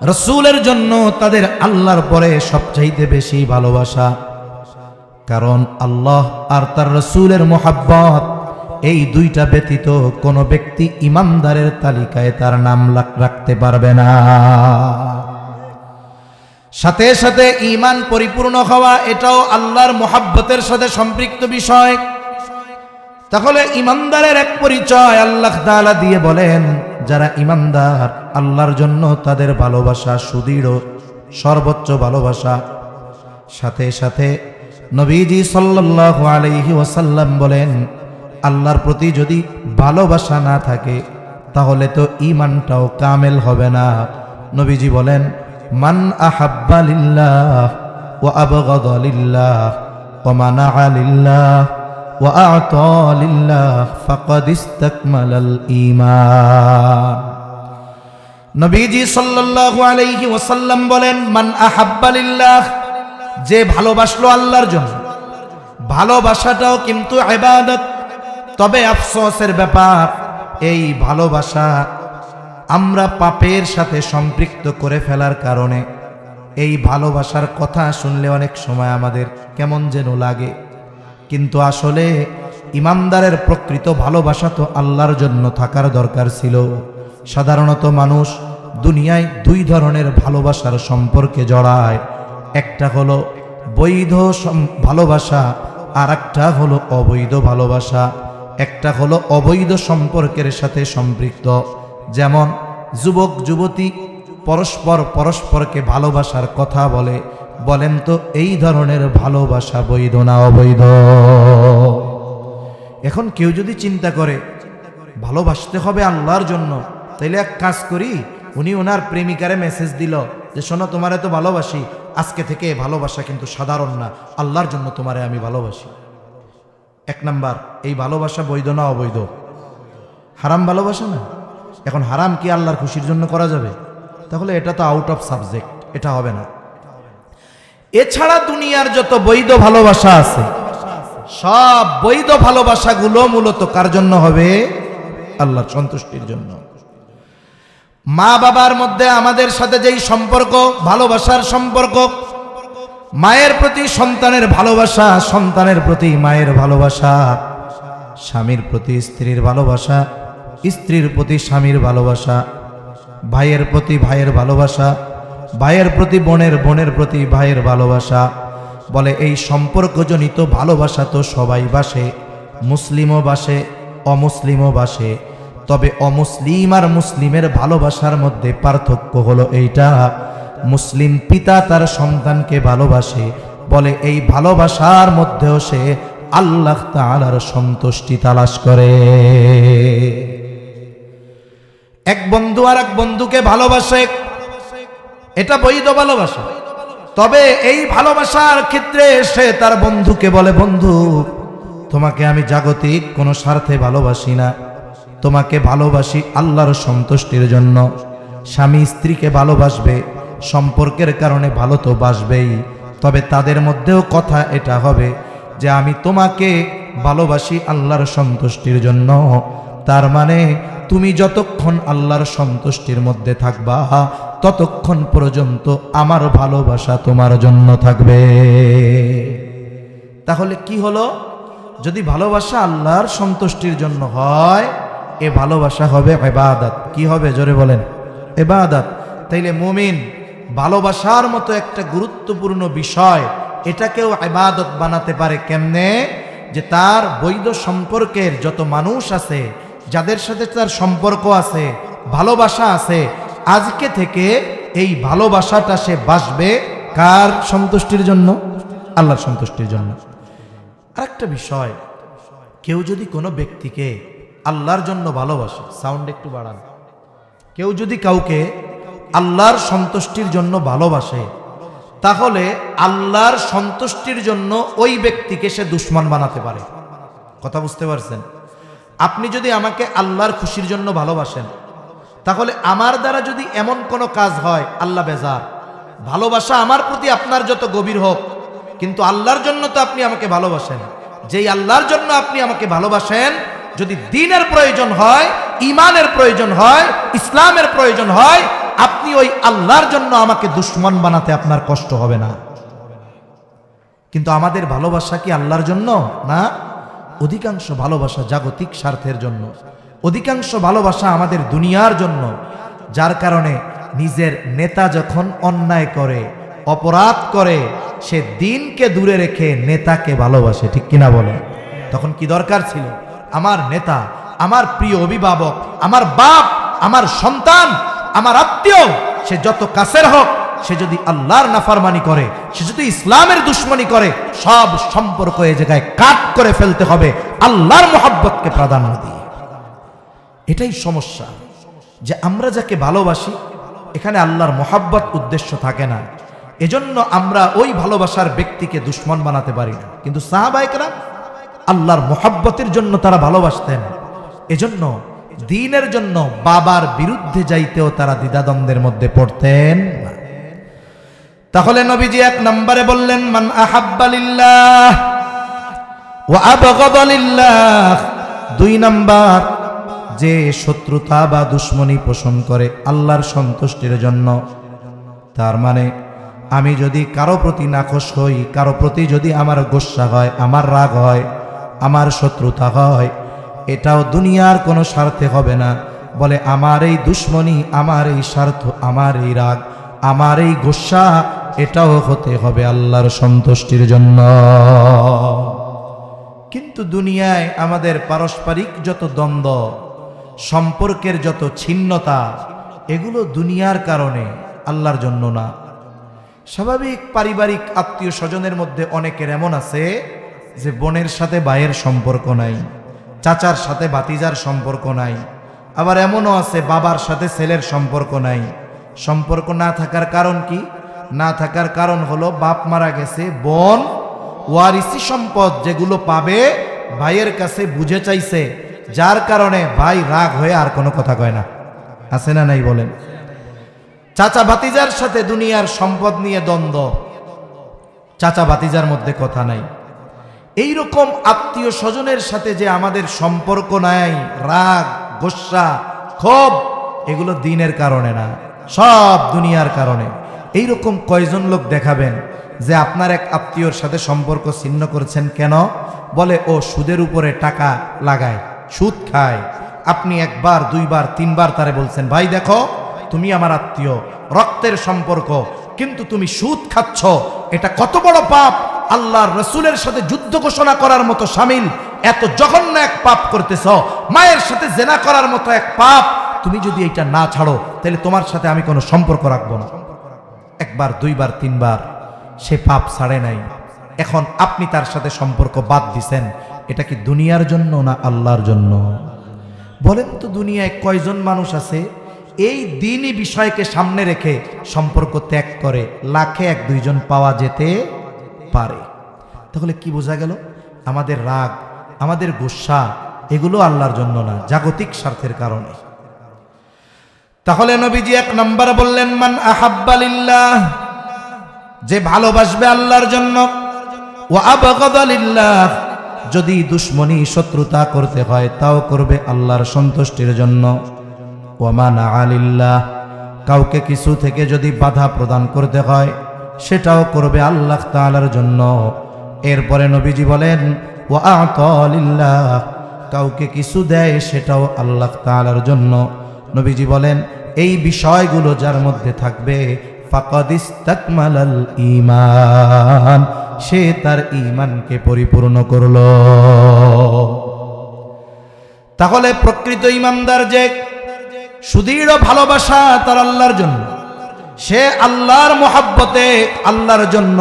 রাসূলের জন্য তাদের আল্লাহর পরে সবচাইতে বেশি ভালোবাসা। কারণ আল্লাহ আর তার রাসূলের মুহাব্বত, এই দুইটা ব্যতীত কোনো ব্যক্তি ইমানদারের তালিকায় তার নাম রাখতে পারবে না। সাথে সাথে ঈমান পরিপূর্ণ হওয়া এটাও আল্লাহর মুহাব্বতের সাথে সম্পৃক্ত বিষয়। তাহলে ইমানদারের এক পরিচয় আল্লাহ তাআলা দিয়ে বলেন যারা ইমানদার আল্লাহর জন্য তাদের ভালোবাসা সুদৃঢ়, সর্বোচ্চ ভালোবাসা। সাথে সাথে নবীজি সাল্লাল্লাহু আলাইহি ওয়াসাল্লাম বলেন আল্লাহর প্রতি যদি ভালোবাসা না থাকে তাহলে তো ঈমানটাও কামেল হবে না। নবীজি বলেন মান আহাব্বা লিল্লাহ ওয়া আবগাদা লিল্লাহ ওয়া মানাআ লিল্লাহ ওয়া আ'তা লিল্লাহ ফাকাদ ইসতাকমালাল ঈমান। নবীজি সাল্লাল্লাহু আলাইহি ওয়াসাল্লাম বলেন মান আহাব্বা লিল্লাহ, যে ভালোবাসলো আল্লাহর জন্য, ভালোবাসাটাও কিন্তু ইবাদত। তবে আফসোসের ব্যাপার, এই ভালোবাসা আমরা পাপের সাথে সম্পৃক্ত করে ফেলার কারণে এই ভালোবাসার কথা শুনলে অনেক সময় আমাদের কেমন যেন লাগে। কিন্তু আসলে ইমানদারের প্রকৃত ভালোবাসা তো আল্লাহর জন্য থাকার দরকার ছিল। সাধারণত মানুষ দুনিয়ায় দুই ধরনের ভালোবাসার সম্পর্কে জড়ায়, একটা হলো বৈধ ভালোবাসা আর একটা হলো অবৈধ ভালোবাসা। একটা হলো অবৈধ সম্পর্কের সাথে সম্পৃক্ত, যেমন যুবক যুবতী পরস্পরকে ভালোবাসার কথা বলে। বলেন তো এই ধরনের ভালোবাসা বৈধ না অবৈধ? এখন কেউ যদি চিন্তা করে ভালোবাসতে হবে আল্লাহর জন্য, তাইলে এক কাজ করি, উনি ওনার প্রেমিকারে মেসেজ দিল যে শোনো, তোমারে তো ভালোবাসি, আজকে থেকে ভালোবাসা কিন্তু সাধারণ না, আল্লাহর জন্য তোমারে আমি ভালোবাসি। এক নাম্বার, এই ভালোবাসা বৈধ না অবৈধ? হারাম ভালোবাসা না। এখন হারাম কি আল্লাহর খুশির জন্য করা যাবে? তাহলে এটা তো আউট অফ সাবজেক্ট, এটা হবে না। এছাড়া দুনিয়ার যত বৈধ ভালোবাসা আছে, সব বৈধ ভালোবাসাগুলো মূলত কার জন্য হবে? আল্লাহর সন্তুষ্টির জন্য। মা বাবার মধ্যে আমাদের সাথে যেই সম্পর্ক, ভালোবাসার সম্পর্ক, মায়ের প্রতি সন্তানের ভালোবাসা, সন্তানের প্রতি মায়ের ভালোবাসা, স্বামীর প্রতি স্ত্রীর ভালোবাসা, স্ত্রীর প্রতি স্বামীর ভালোবাসা, ভাইয়ের প্রতি ভাইয়ের ভালোবাসা, ভাইয়ের প্রতি বোনের প্রতি ভাইয়ের ভালোবাসা। বলে এই সম্পর্কজনিত ভালোবাসা তো সবাই বাসে, মুসলিমও বাসে, অমুসলিমও বাসে। তবে অমুসলিম আর মুসলিমের ভালোবাসার মধ্যে পার্থক্য হলো এইটা, মুসলিম পিতা তার সন্তানকে ভালোবাসে, বলে এই ভালোবাসার মধ্যেও সে আল্লাহ তাআলার সন্তুষ্টি তালাশ করে। এক বন্ধু আর এক বন্ধুকে ভালোবাসে, এটা বৈধ ভালোবাসা। তবে এই ভালোবাসার ক্ষেত্রে সে তার বন্ধুকে বলে, বন্ধু তোমাকে আমি জাগতিক কোনো স্বার্থে ভালোবাসি না, তোমাকে ভালোবাসি আল্লাহর সন্তুষ্টির জন্য। স্বামী স্ত্রীকে ভালোবাসবে, সম্পর্কের কারণে ভালো তো বাসবেই, তবে তাদের মধ্যেও কথা এটা হবে যে আমি তোমাকে ভালোবাসি আল্লাহর সন্তুষ্টির জন্য। তার মানে তুমি যতক্ষণ আল্লাহর সন্তুষ্টির মধ্যে থাকবা, ততক্ষণ পর্যন্ত আমার ভালোবাসা তোমার জন্য থাকবে। তাহলে কি হলো? যদি ভালোবাসা আল্লাহর সন্তুষ্টির জন্য হয়, এ ভালোবাসা হবে ইবাদত। কি হবে? জোরে বলেন, ইবাদত। তাইলে মুমিন ভালোবাসার মতো একটা গুরুত্বপূর্ণ বিষয়, এটাকেও ইবাদত বানাতে পারে। কেমনে? যে তার বৈধ সম্পর্কের যত মানুষ আছে, যাদের সাথে তার সম্পর্ক আছে, ভালোবাসা আছে, আজকে থেকে এই ভালোবাসাটা সে বাসবে কার সন্তুষ্টির জন্য? আল্লাহর সন্তুষ্টির জন্য। আরেকটা বিষয়, কেউ যদি কোনো ব্যক্তিকে আল্লাহর জন্য ভালোবাসে, সাউন্ড একটু বাড়ান, কেউ যদি কাউকে আল্লাহর সন্তুষ্টির জন্য ভালোবাসে, তাহলে আল্লাহর সন্তুষ্টির জন্য ওই ব্যক্তিকে সে দুশমন বানাতে পারে। কথা বুঝতে পারছেন? আপনি যদি আমাকে আল্লাহর খুশির জন্য ভালোবাসেন, তাহলে আমার দ্বারা যদি এমন কোনো কাজ হয় আল্লাহ বেজার, ভালোবাসা আমার প্রতি আপনার যত গভীর হোক, কিন্তু আল্লাহর জন্য তো আপনি আমাকে ভালোবাসেন। যেই আল্লাহর জন্য আপনি আমাকে ভালোবাসেন, যদি দ্বীনের প্রয়োজন হয়, ঈমানের প্রয়োজন হয়, ইসলামের প্রয়োজন হয়, আপনি ওই আল্লাহর জন্য আমাকে দুশমন বানাতে আপনার কষ্ট হবে না। কিন্তু আমাদের ভালোবাসা কি আল্লাহর জন্য? না, অধিকাংশ ভালোবাসা জাগতিক স্বার্থের জন্য, অধিকাংশ ভালোবাসা আমাদের দুনিয়ার জন্য। যার কারণে নিজের নেতা যখন অন্যায় করে, অপরাধ করে, সে দিনকে দূরে রেখে নেতাকে ভালোবাসে। ঠিক কিনা বলে? তখন কি দরকার ছিল? আমার নেতা, আমার প্রিয় অভিভাবক, আমার বাপ, আমার সন্তান, আমার আত্মীয়, সে যত কাছের হোক, সে যদি আল্লাহর নাফরমানি করে, সে যদি ইসলামের দুশমনি করে, সব সম্পর্ক এই জায়গায় কাট করে ফেলতে হবে, আল্লাহর মোহাব্বতকে প্রাধান্য দিয়ে। এটাই সমস্যা, যে আমরা যাকে ভালোবাসি, এখানে আল্লাহর মোহাব্বত উদ্দেশ্য থাকে না। এজন্য আমরা ওই ভালোবাসার ব্যক্তিকে দুশমন বানাতে পারি না। কিন্তু সাহাবায়ে কেরাম আল্লাহর মোহাব্বতের জন্য তারা ভালোবাসতেন। এজন্য দ্বীনের জন্য বাবার বিরুদ্ধে যাইতেও তারা দ্বিধাদ্বন্দ্বের মধ্যে পড়তেন না। তাহলে নবীজি এক নম্বরে বললেন, মান আহাব্বা লিল্লাহ ওয়া আবগাদা লিল্লাহ। দুই নাম্বার, যে শত্রুতা বা দুশমনি পোষণ করে আল্লাহর সন্তুষ্টির জন্য। তার মানে আমি যদি কারো প্রতি নাখোশ হই, কারো প্রতি যদি আমার গোসা হয়, আমার রাগ হয়, আমার শত্রুতা হয়, এটাও দুনিয়ার কোনো স্বার্থে হবে না। বলে আমার এই দুশমনি, আমার এই স্বার্থ, আমার এই রাগ, আমার এই গোসা, এটাও হতে হবে আল্লাহর সন্তুষ্টির জন্য। কিন্তু দুনিয়ায় আমাদের পারস্পরিক যত দ্বন্দ্ব, সম্পর্কের যত ছিন্নতা, এগুলো দুনিয়ার কারণে, আল্লাহর জন্য না। স্বাভাবিক পারিবারিক আত্মীয় স্বজনের মধ্যে অনেকের এমন আছে যে বোনের সাথে ভাইয়ের সম্পর্ক নাই, চাচার সাথে ভাতিজার সম্পর্ক নাই, আবার এমনও আছে বাবার সাথে ছেলের সম্পর্ক নাই। সম্পর্ক না থাকার কারণ কি? না থাকার কারণ হলো বাপ মারা গেছে, বোন ওয়ারিসি সম্পদ যেগুলো পাবে ভাইয়ের কাছে বুঝে চাইছে, যার কারণে ভাই রাগ হয়ে আর কোনো কথা কয় না। আছে না নাই বলেন? চাচা ভাতিজার সাথে দুনিয়ার সম্পদ নিয়ে দ্বন্দ্ব, চাচা ভাতিজার মধ্যে কথা নাই। এই রকম আত্মীয় স্বজনের সাথে যে আমাদের সম্পর্ক নাই, রাগ, গোসা, ক্ষোভ, এগুলো দিনের কারণে না, সব দুনিয়ার কারণে। এই রকম কয়জন লোক দেখাবেন যে আপনার এক আত্মীয়র সাথে সম্পর্ক ছিন্ন করেছেন? কেন? বলে ও সুদের উপরে টাকা লাগায়, সুদ খায়। আপনি একবার, দুইবার, তিনবার তারে বলছেন, ভাই দেখো তুমি আমার আত্মীয়, রক্তের সম্পর্ক, কিন্তু তুমি সুদ খাচ্ছ, এটা কত বড় পাপ, আল্লাহর রসুলের সাথে যুদ্ধ ঘোষণা করার মতো শামিল, এত জঘন্য এক পাপ করতেছ, মায়ের সাথে জেনা করার মতো এক পাপ। তুমি যদি এটা না ছাড়ো তাহলে তোমার সাথে আমি কোনো সম্পর্ক রাখবো না। একবার, দুইবার, তিনবার, সে পাপ ছাড়ে নাই। এখন আপনি তার সাথে সম্পর্ক বাদ দিছেন, এটা কি দুনিয়ার জন্য না আল্লাহর জন্য? বলেন তো, দুনিয়ায় কয়জন মানুষ আছে এই দিনই বিষয়কে সামনে রেখে সম্পর্ক ত্যাগ করে? লাখে এক দুইজন পাওয়া যেতে পারে। তাহলে কি বোঝা গেল? আমাদের রাগ, আমাদের গুসা, এগুলো আল্লাহর জন্য না, জাগতিক স্বার্থের কারণে। তাহলে নবীজি এক নম্বর বললেন, মান আহাব্বা লিল্লাহ, যে ভালোবাসবে আল্লাহর জন্য, ওয়া আবগাদা লিল্লাহ, যদি দুশ্মনী শত্রুতা করতে হয় তাও করবে আল্লাহর সন্তুষ্টির জন্য। ওয়া মানাআ লিল্লাহ, কাউকে কিছু থেকে যদি বাধা প্রদান করতে হয় সেটাও করবে আল্লাহ তাআলার জন্য। এরপরে নবীজি বলেন, ওয়া আ'তা লিল্লাহ, কাউকে কিছু দেয় সেটাও আল্লাহ তাআলার জন্য। নবীজি বলেন, এই বিষয়গুলো যার মধ্যে থাকবে ফাকাদ ইসতাকমালাল ঈমান, সে তার ঈমানকে পরিপূর্ণ করলো। তাহলে প্রকৃত ঈমানদার যে সুদৃঢ় ভালোবাসা তার আল্লাহর জন্য, সে আল্লাহর মহব্বতে, আল্লাহর জন্য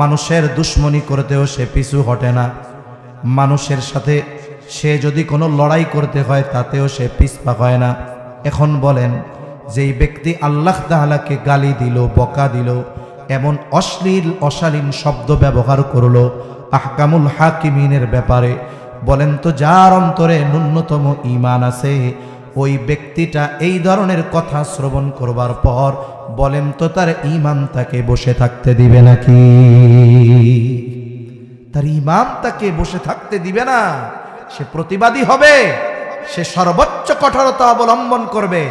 মানুষের দুশ্মনী করতেও সে পিছু হটে না। মানুষের সাথে সে যদি কোনো লড়াই করতে হয় তাতেও সে পিছপা হয় না। এখন বলেন, যেই ব্যক্তি আল্লাহ তাআলাকে গালি দিল, বকা দিল, এমন অশ্লীল অশালীন শব্দ ব্যবহার করলো আহকামুল হাকিমিনের ব্যাপারে, বলেন তো যার অন্তরে ন্যূনতম ঈমান আছে, ওই ব্যক্তিটা এই ধরনের কথা শ্রবণ করবার পর বলেন তো তার ঈমান তাকে বসে থাকতে দিবে নাকি? তার ঈমান তাকে বসে থাকতে দিবে না। সে প্রতিবাদী হবে, সে সর্বোচ্চ কঠোরতা অবলম্বন করবে,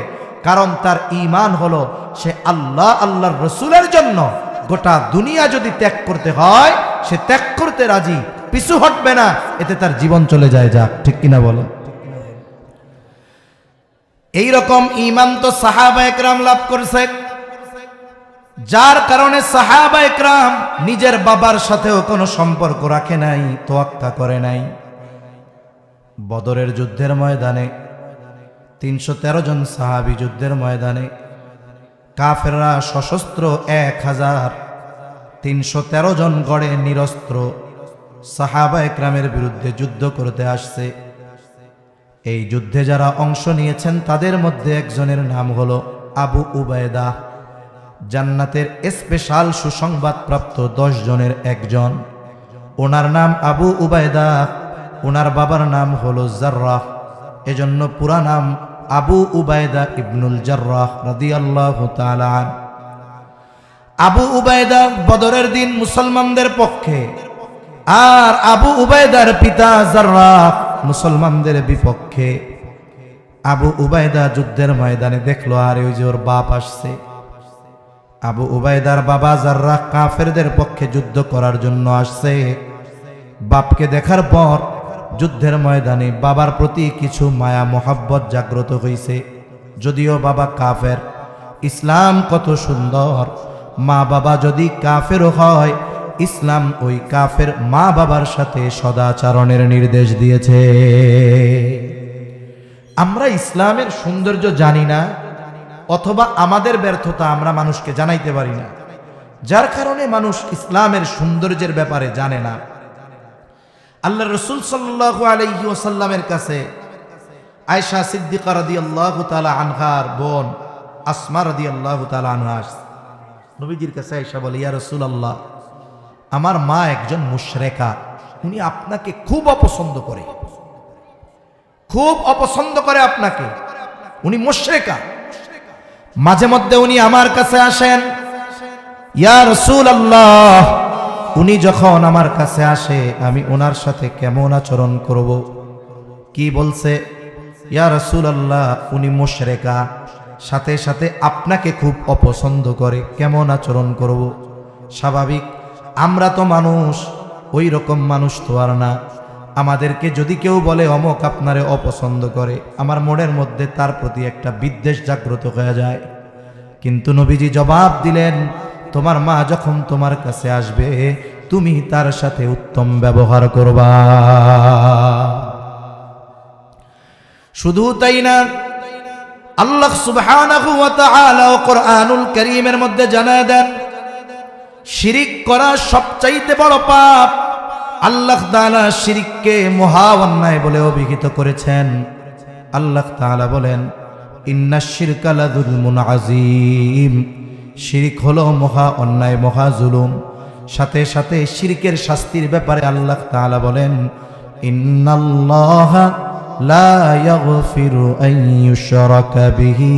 কারণ তার ঈমান হলো সে আল্লাহ, আল্লাহর রসুলের জন্য গোটা দুনিয়া যদি ত্যাগ করতে হয় সে ত্যাগ করতে রাজি, পিছু হটবে না, এতে তার জীবন চলে যায় যাক। ঠিক কিনা বলেন? এইরকম ঈমান তো সাহাবা একরাম লাভ করছে, যার কারণে সাহাবা একরাম নিজের বাবার সাথেও কোনো সম্পর্ক রাখে নাই, তোয়াক্কা করে নাই। বদরের যুদ্ধের ময়দানে 313 জন সাহাবী যুদ্ধের ময়দানে, কাফেররা সশস্ত্র 1313 জন গড়ে নিরস্ত্র সাহাবা একরামের বিরুদ্ধে যুদ্ধ করতে আসছে। এই যুদ্ধে যারা অংশ নিয়েছেন তাদের মধ্যে একজনের নাম হলো আবু উবায়দা, জান্নাতের স্পেশাল সুসংবাদ প্রাপ্ত 10 জনের একজন। ওনার নাম আবু উবায়দা, ওনার বাবার নাম হলো জাররাহ, এজন্য পুরা নাম আবু উবায়দা ইবনুল জাররাহ রাদিয়াল্লাহু তাআলা আন। আবু উবায়দা বদরের দিন মুসলমানদের পক্ষে, আর আবু উবায়দার পিতা জাররাহ মুসলমানদের বিপক্ষে। আবু উবায়দা যুদ্ধের ময়দানে দেখলো আর ওই যে ওর বাপ আসছে। আবু উবায়দার বাবা জাররাহ কাফেরদের পক্ষে যুদ্ধ করার জন্য আসছে। বাপকে দেখার পর যুদ্ধের ময়দানে বাবার প্রতি কিছু মায়া মোহাব্বত জাগ্রত হইছে। যদিও বাবা কাফের, ইসলাম কত সুন্দর, মা বাবা যদি কাফেরও হয় ইসলাম ওই কাফের মা বাবার সাথে সদাচরণের নির্দেশ দিয়েছে। আমরা ইসলামের সৌন্দর্য জানি না, অথবা আমাদের ব্যর্থতা আমরা মানুষকে জানাইতে পারি না, যার কারণে মানুষ ইসলামের সৌন্দর্যের ব্যাপারে জানে না। আল্লাহ রাসূল সাল্লাল্লাহু আলাইহি ওয়াসাল্লামের কাছে আয়েশা সিদ্দিকা রাদিয়াল্লাহু তাআলা আনহার বোন আসমা রাদিয়াল্লাহু তাআলা আনহা নবীজির কাছে আয়েশা বলে, ইয়া রাসূলুল্লাহ, আমার মা একজন মুশরিকা, উনি আপনাকে খুব অপছন্দ করে, খুব অপছন্দ করে আপনাকে, উনি মুশরিকা। মাঝে মধ্যে উনি আমার কাছে আসেন, ইয়া রাসূলুল্লাহ, উনি যখন আমার কাছে আসে আমি ওনার সাথে কেমন আচরণ করব? কি বলছে? ইয়া রাসূলুল্লাহ, উনি মুশরিকা, সাথে সাথে আপনাকে খুব অপছন্দ করে, কেমন আচরণ করব? স্বাভাবিক, আমরা তো মানুষ, ওই রকম মানুষ তো আর না। আমাদেরকে যদি কেউ বলে অমুক আপনারে অপছন্দ করে, আমার মনের মধ্যে তার প্রতি একটা বিদ্বেষ জাগ্রত হয়ে যায়। কিন্তু নবীজি জবাব দিলেন, তোমার মা যখন তোমার কাছে আসবে তুমি তার সাথে উত্তম ব্যবহার করবা। শুধু তাই না, আল্লাহ সুবহানাহু ওয়া তাআলা কোরআনুল কারীমের মধ্যে জানায় দেন, শিরিক করা সবচাইতে বড় পাপ। আল্লাহ তাআলা শিরিককে মহা অন্যায় বলে অভিহিত করেছেন। আল্লাহ তাআলা বলেন, ইন্নাশ শিরকা লাযুলমুন আযীম, শিরিক হলো মহা অন্যায়, মহা জুলুম। সাথে সাথে শিরকের শাস্তির ব্যাপারে আল্লাহ তাআলা বলেন, ইন্নাল্লাহা লা ইয়াগফিরু আন ইউশরাকা বিহি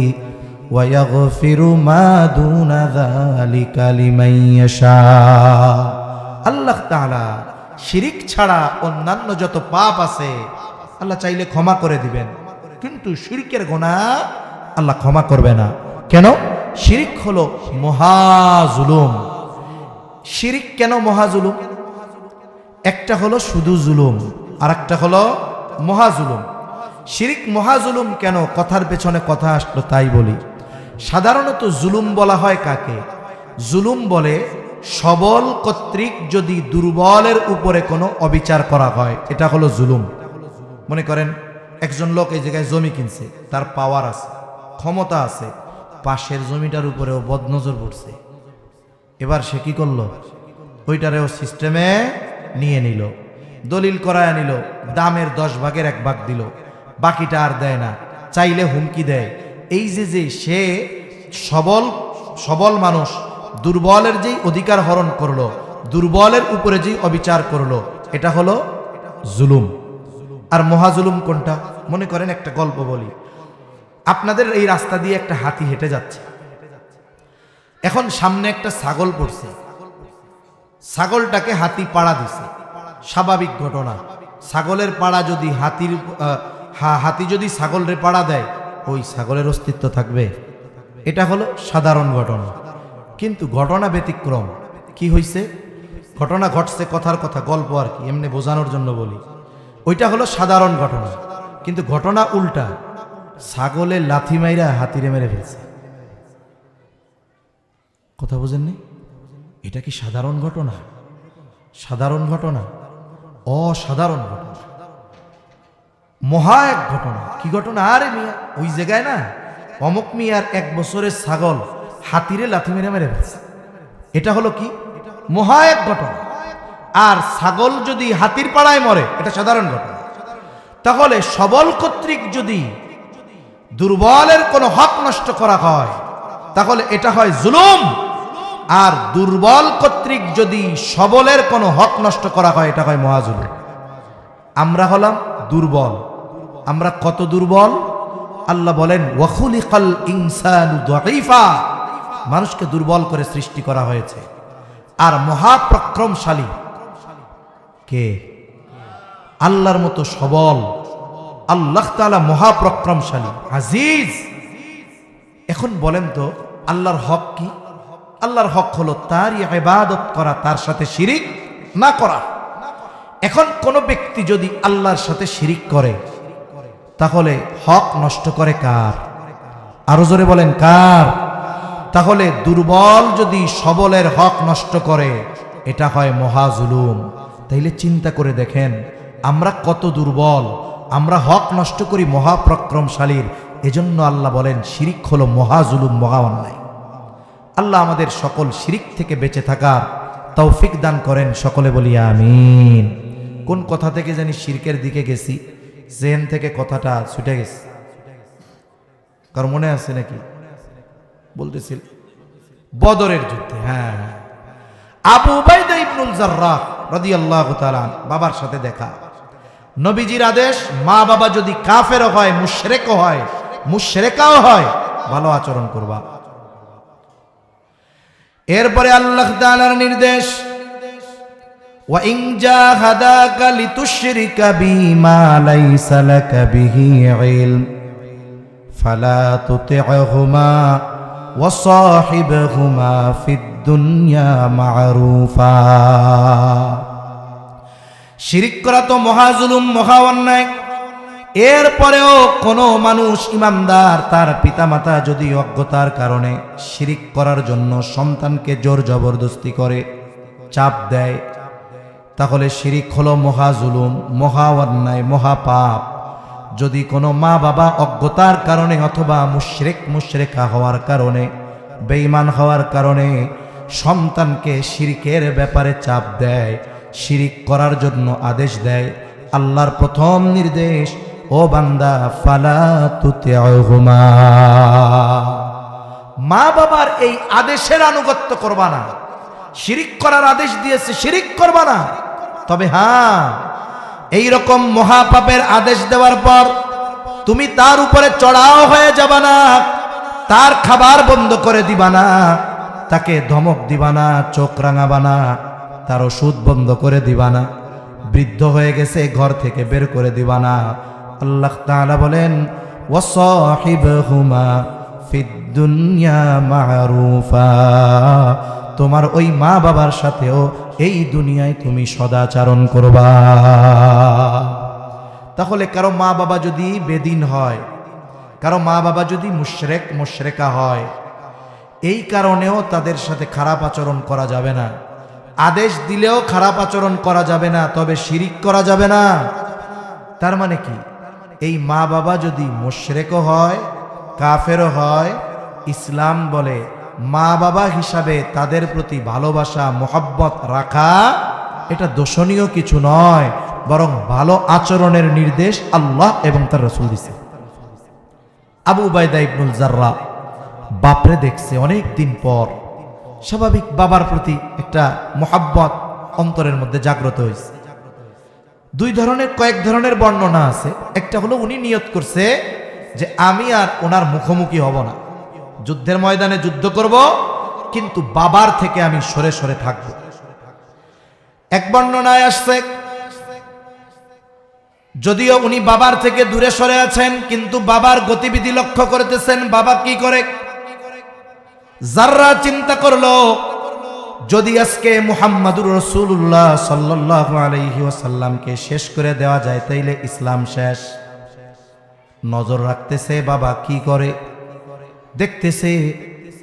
ওয়া ইয়াগফিরু মা দুনা যালিকা লিমান ইয়াশা। আল্লাহ তাআলা শিরিক ছাড়া অন্যান্য যত পাপ আছে আল্লাহ চাইলে ক্ষমা করে দিবেন, কিন্তু শিরকের গুনাহ আল্লাহ ক্ষমা করবে না। কেন? শিরিক হলো মহাজুলুম। শিরিক কেন মহাজুলুম? একটা হলো শুধু জুলুম, আর একটা হলো মহাজুলুম। শিরিক মহাজুলুম কেন? কথার পেছনে কথা আসলো তাই বলি। সাধারণত জুলুম বলা হয় কাকে? জুলুম বলে সবল কর্তৃক যদি দুর্বলের উপরে কোনো অবিচার করা হয়, এটা হলো জুলুম। মনে করেন একজন লোক এই জায়গায় জমি কিনছে, তার পাওয়ার আছে, ক্ষমতা আছে, পাশের জমিটার উপরেও বদনজর পড়ছে। এবার সে কি করলো? ওইটারেও সিস্টেমে নিয়ে নিল, দলিল করায় নিল, দামের 10 ভাগের 1 ভাগ দিল, বাকিটা আর দেয় না, চাইলে হুমকি দেয়। এই যে সে সবল মানুষ দুর্বলের যেই অধিকার হরণ করলো, দুর্বলের উপরে যেই অবিচার করলো, এটা হলো জুলুম। আর মহাজুলুম কোনটা? মনে করেন একটা গল্প বলি। আপনাদের এই রাস্তা দিয়ে একটা হাতি হেঁটে যাচ্ছে, এখন সামনে একটা ছাগল পড়ছে, ছাগলটাকে হাতি পাড়া দিছে। স্বাভাবিক ঘটনা, ছাগলের পাড়া যদি হাতি যদি ছাগলরে পাড়া দেয়, ওই ছাগলের অস্তিত্ব থাকবে? এটা হলো সাধারণ ঘটনা। কিন্তু ঘটনা ব্যতিক্রম। কি হইছে? ঘটনা ঘটছে, কথার কথা, গল্প আর কি, এমনি বোঝানোর জন্য বলি। ওইটা হলো সাধারণ ঘটনা, কিন্তু ঘটনা উল্টা। ছাগলে লাথি মাইরা হাতিরে মেরে ফেলছে। কথা বুঝেননি? এটা কি সাধারণ ঘটনা? সাধারণ ঘটনা? অসাধারণ ঘটনা, মহা এক ঘটনা। কি ঘটনা? আরে মিয়া, ওই জায়গায় না অমুক মিয়ার 1 বছরের ছাগল হাতিরে লাথি মেরে মেরে ফেলছে। এটা হলো কি? মহা এক ঘটনা। আর ছাগল যদি হাতির পাড়ায় মরে, এটা সাধারণ ঘটনা। তাহলে সবল কর্তৃক যদি দুর্বলের কোনো হক নষ্ট করা হয়, তাহলে এটা হয় জুলুম। আর দুর্বল কর্তৃক যদি সবলের কোনো হক নষ্ট করা হয়, এটা হয় মহাজুলুম। আমরা হলাম দুর্বল। আমরা কত দুর্বল? আল্লাহ বলেন, ওয়া খুলিকাল ইনসানু দাঈফা, মানুষকে দুর্বল করে সৃষ্টি করা হয়েছে। আর মহাপরাক্রমশালী কে? আল্লাহর মতো সবল। আল্লাহ তাআলা মহাপরাক্রমশালী, আজিজ। এখন বলেন তো আল্লাহর হক কি? আল্লাহর হক হলো তারই ইবাদত করা, তার সাথে শিরিক না করা। এখন কোন ব্যক্তি যদি আল্লাহর সাথে শিরিক করে, তাহলে হক নষ্ট করে কার? আরো জোরে বলেন কার? তাহলে দুর্বল যদি সবলের হক নষ্ট করে, এটা হয় মহাজুলুম। তাইলে চিন্তা করে দেখেন আমরা কত দুর্বল, আমরা হক নষ্ট করি মহাপরাক্রমশালীর। এজন্য আল্লাহ বলেন শিরিক হলো মহাজুলুম, মহা অন্যায়। আল্লাহ আমাদের সকল শিরিক থেকে বেঁচে থাকার তৌফিক দান করেন, সকলে বলি আমিন। কোন কথা থেকে জানি শিরকের দিকে গেছি, জেন থেকে কথাটা ছুটে গেছে, কার মনে আছে নাকি? বলতেছিল বদরের যুদ্ধে, হ্যাঁ, আবু উবাইদা ইবনুল জাররাহ রাদিয়াল্লাহু তাআলা বাবার সাথে দেখা। নবীজির আদেশ, মা বাবা যদি কাফেরও হয়, মুশরিকও হয়, মুশরিকাও হয়, ভালো আচরণ করবা। এরপরে আল্লাহ তাআলার নির্দেশ, ওয়া ইন জাহাদাকা লিতুশরিকা বিমা লাইসা লাকা বিহি ইলম ফালা তুতি'হুমা ওয়া সাহিবহুমা ফিদ দুনিয়া মা'রুফা। শিরিক করা তো মহাজুলুম, মহা অন্যায়। এরপরেও কোনো মানুষ ইমানদার তার পিতামাতা যদি অজ্ঞতার কারণে শিরিক করার জন্য সন্তানকে জোর জবরদস্তি করে, চাপ দেয়, তাহলে শিরিক হলো মহাজুলুম, মহা অন্যায়, মহাপাপ। যদি কোনো মা বাবা অজ্ঞতার কারণে অথবা মুশরিক মুশরিকা হওয়ার কারণে, বেঈমান হওয়ার কারণে সন্তানকে শিরিকের ব্যাপারে চাপ দেয়, শিরিক করার জন্য আদেশ দেয়, আল্লাহর প্রথম নির্দেশ, ও বান্দা ফালা তুতি'হুমা, মা বাবার এই আদেশের আনুগত্য করবা না। শিরিক করার আদেশ দিয়েছে, শিরিক করবা না। তবে হ্যাঁ, এই রকম মহাপাপের আদেশ দেওয়ার পর তুমি তার উপরে চড়াও হয়ে যাবা না, তার খাবার বন্ধ করে দিবা না, তাকে ধমক দিবা না, চোখ রাঙাবা না, তার ওষুধ বন্ধ করে দিবা না, বৃদ্ধ হয়ে গেছে ঘর থেকে বের করে দিবা না। আল্লাহ তাআলা বলেন, ওয়া সাহিবহুমা ফিদ দুনিয়া মা'রুফা, তোমার ওই মা বাবার সাথেও এই দুনিয়ায় তুমি সদাচরণ করবা। তাহলে কারো মা বাবা যদি বেদিন হয়, কারো মা বাবা যদি মুশরিক মুশরিকা হয়, এই কারণেও তাদের সাথে খারাপ আচরণ করা যাবে না। আদেশ দিলেও খারাপ আচরণ করা যাবে না, তবে শিরিক করা যাবে না। তার মানে কি, এই মা বাবা যদি মুশরিকও হয়, কাফেরও হয়, ইসলাম বলে মা বাবা হিসাবে তাদের প্রতি ভালোবাসা মহব্বত রাখা এটা দোষণীয় কিছু নয়, বরং ভালো আচরণের নির্দেশ আল্লাহ এবং তার রাসূল দিয়েছে। আবু উবাইদা ইবনুল জাররাহ বাপরে দেখছে অনেক দিন পর, স্বাভাবিক বাবার প্রতি একটা মহব্বত অন্তরের মধ্যে জাগ্রত হয়েছে। কয়েক ধরনের বর্ণনা আছে। একটা হলো উনি নিয়ত করছে যে আমি আর ওনার মুখোমুখি হব না, যুদ্ধের ময়দানে যুদ্ধ করব, কিন্তু বাবার থেকে আমি সরে সরে থাকব। এক বর্ণনায় আসছে যদিও উনি বাবার থেকে দূরে সরে আছেন, কিন্তু বাবার গতিবিধি লক্ষ্য করতেছেন, বাবা কি করে। যাররা চিন্তা করলো যদি আজকে মুহাম্মাদুর রাসূলুল্লাহ সাল্লাল্লাহু আলাইহি ওয়াসাল্লামকে শেষ করে দেওয়া যায় তাইলে ইসলাম শেষ। নজর রাখতেছে বাবা কি করে, দেখতেছে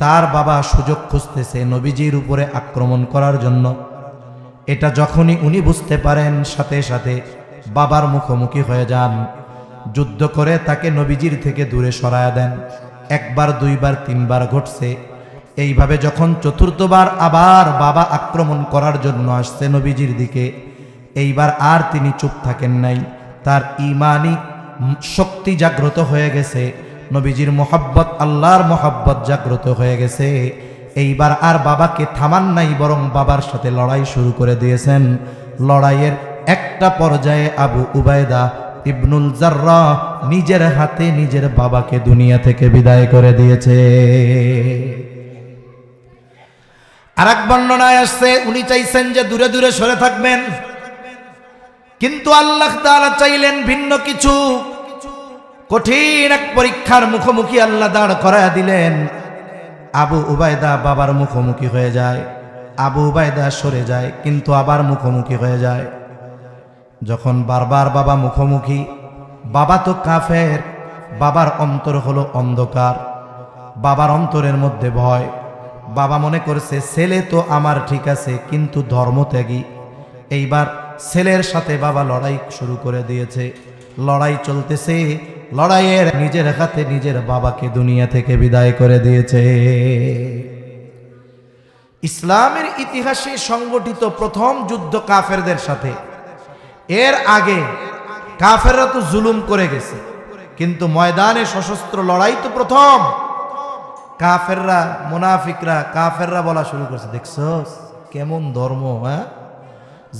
তার বাবা সুযোগ খুঁজতেছে নবীজির উপরে আক্রমণ করার জন্য। এটা যখনই উনি বুঝতে পারেন, সাথে সাথে বাবার মুখোমুখি হয়ে যান, যুদ্ধ করে তাকে নবীজির থেকে দূরে সরায়া দেন। একবার, দুইবার, তিনবার ঘটছে। এইভাবে যখন চতুর্থবার আবার বাবা আক্রমণ করার জন্য আসছে নবীজির দিকে, এইবার আর তিনি চুপ থাকেন নাই, তার ঈমানি শক্তি জাগ্রত হয়ে গেছে, নবীজির মহব্বত, আল্লাহর মহব্বত জাগ্রত হয়ে গেছে। এইবার আর বাবাকে থামান নাই, বরং বাবার সাথে লড়াই শুরু করে দিয়েছেন। লড়াইয়ের একটা পর্যায়ে আবু উবাইদা ইবনুল জাররাহ নিজের হাতে নিজের বাবাকে দুনিয়া থেকে বিদায় করে দিয়েছে। আর এক বর্ণনায় আসছে উনি চাইছেন যে দূরে দূরে সরে থাকবেন, কিন্তু আল্লাহ তাআলা চাইলেন ভিন্ন কিছু। কঠিন এক পরীক্ষার মুখোমুখি আল্লাহ দাঁড় করায় দিলেন। আবু উবাইদা বাবার মুখোমুখি হয়ে যায়, আবু উবাইদা সরে যায়, কিন্তু আবার মুখোমুখি হয়ে যায়। যখন বারবার বাবা মুখোমুখি, বাবা তো কাফের, বাবার অন্তর হলো অন্ধকার, বাবার অন্তরের মধ্যে ভয়, বাবা মনে করছে ছেলে তো আমার ঠিক আছে কিন্তু ধর্মত্যাগী। এইবার ছেলের সাথে বাবা লড়াই শুরু করে দিয়েছে। লড়াই চলতেছে, লড়াইয়ের নিজের হাতে নিজের বাবাকে দুনিয়া থেকে বিদায় করে দিয়েছে। ইসলামের ইতিহাসে সংগঠিত প্রথম যুদ্ধ কাফেরদের সাথে। এর আগে কাফেররা তো জুলুম করে গেছে, কিন্তু ময়দানে সশস্ত্র লড়াই তো প্রথম। কাফেররা, মুনাফিকরা, কাফেররা বলা শুরু করছে, দেখছো কেমন ধর্ম, হ্যাঁ,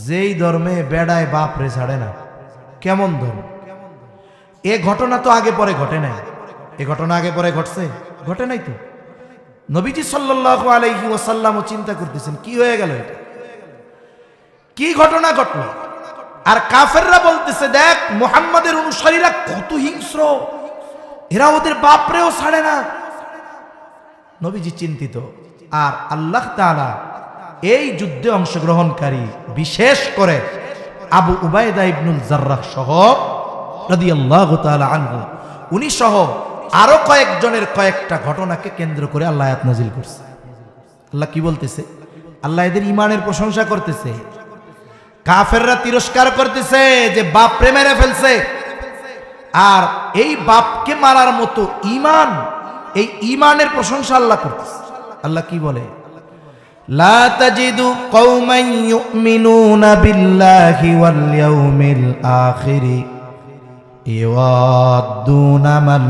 যেই ধর্মে বেড়ায় বাপ রে ছাড়ে না, কেমন ধর্ম। এ ঘটনা তো আগে পরে ঘটে নাই। এ ঘটনা আগে পরে ঘটছে? ঘটে নাই তো। নবীজি সাল্লাল্লাহু আলাইহি ওয়াসাল্লামও চিন্তা করতেছেন কি হয়ে গেল, এটা কি ঘটনা ঘটলো। আর কাফেররা বলতেছে, দেখ মুহাম্মাদের অনুসারীরা কত হিংস্র, এরা ওদের বাপরেও ছাড়ে না। নবীজি চিন্তিত। আর আল্লাহ তাআলা এই যুদ্ধে অংশগ্রহণকারী বিশেষ করে আবু উবাইদা ইবনুল জাররাহ সহ রাদিয়াল্লাহু তাআলা আনহু, উনি সহ আরো কয়েকজনের কয়েকটা ঘটনাকে কেন্দ্র করে আল্লাহ আয়াত নাজিল করছে। আল্লাহ কি বলতেছে? আল্লাহ এদের ঈমানের প্রশংসা করতেছে। কাফেররা তিরস্কার করতেছে যে বাপরে মেরে ফেলছে, আর এই বাপকে মারার মতো ঈমান, এই ঈমানের প্রশংসা আল্লাহ করতেছে। আল্লাহ কি বলে? লা তাজিদু কওমান ইউমিনুনা বিল্লাহি ওয়াল ইয়াউমিল আখিরি ইওয়াদুনা মান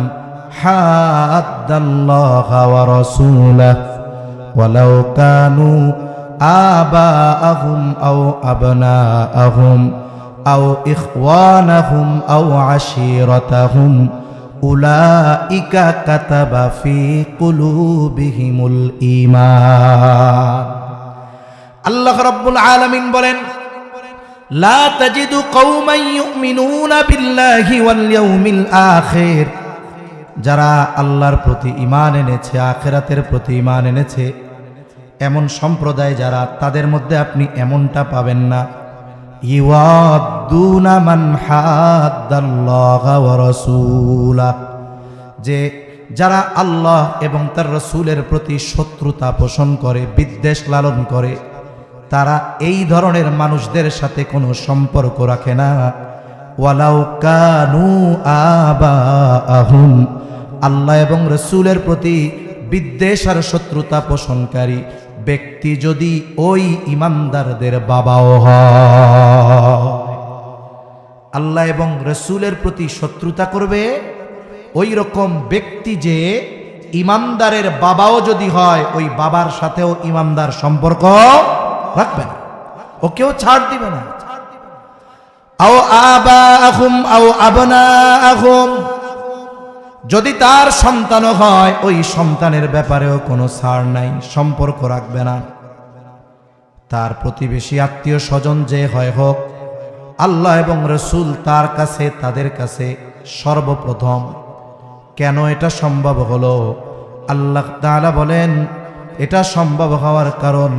হাদ্দাল্লাহা ওয়া রাসূলাহু ওয়ালাউ কানু আবাআহুম আও আবনাআহুম আও ইখওয়ানাহুম আও আশীরাতাহুম উলাইকা কাতাবা ফি কুলুবিহিমুল ঈমান। আল্লাহ রাব্বুল আলামিন বলেন, লা তাজিদু কওমান ইউমিনুনা বিল্লাহি ওয়াল ইয়াউমিল আখির, যারা আল্লাহর প্রতি ঈমান এনেছে, আখিরাতের প্রতি ঈমান এনেছে, এমন সম্প্রদায় যারা, তাদের মধ্যে আপনি এমনটা পাবেন না। ইওয়াদুনা মান হাদ্দাল্লাহা ওয়া রাসূলাহু, যে যারা আল্লাহ এবং তার রাসূলের প্রতি শত্রুতা পোষণ করে, বিদ্বেষ লালন করে, তারা এই ধরনের মানুষদের সাথে কোনো সম্পর্ক রাখে না। ওয়ালাউ কানু আবাআহুম, আল্লাহ এবং রাসূলের প্রতি বিদ্বেষ আর শত্রুতা পোষণকারী ব্যক্তি যদি ওই ইমানদারদের বাবাও হয়, আল্লাহ এবং রাসূলের প্রতি শত্রুতা করবে ওই রকম ব্যক্তি যে ইমানদারের বাবাও যদি হয়, ওই বাবার সাথেও ইমানদার সম্পর্ক রাখবে না, ওকেও ছাড় দিবে না। আও আবাআহুম আও আবনাআহুম, যদি তার সন্তানও হয়, ওই সন্তানের ব্যাপারেও কোনো ছাড় নাই, সম্পর্ক রাখবে না। তার প্রতিবেশী আত্মীয় স্বজন যে হয় হোক, আল্লাহ এবং রাসূল তার কাছে, তাদের কাছে সর্বপ্রথম। কেন এটা সম্ভব হলো? আল্লাহ তাআলা বলেন, এটা সম্ভব হওয়ার কারণ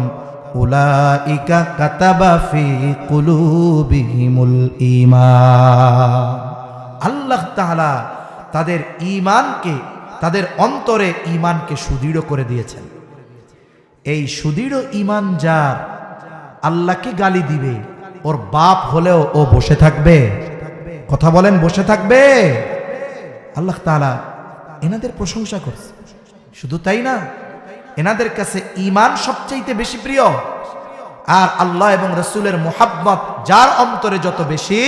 উলাইকা কাতাবা ফি কুলুবিহিমুল ঈমান, আল্লাহ তাআলা তাদের ঈমানকে, তাদের অন্তরে ঈমানকে সুদৃঢ় করে দিয়েছেন। এই সুদৃঢ় ঈমান যার, আল্লাহকে গালি দিবে, ওর বাপ হলেও ও বসে থাকবে? কথা বলেন, বসে থাকবে? আল্লাহ তাআলা এনাদের প্রশংসা করছে। শুধু তাই না, এনাদের কাছে ঈমান সবচাইতে বেশি প্রিয়। আর আল্লাহ এবং রাসূলের মুহাব্বত যার অন্তরে যত বেশি,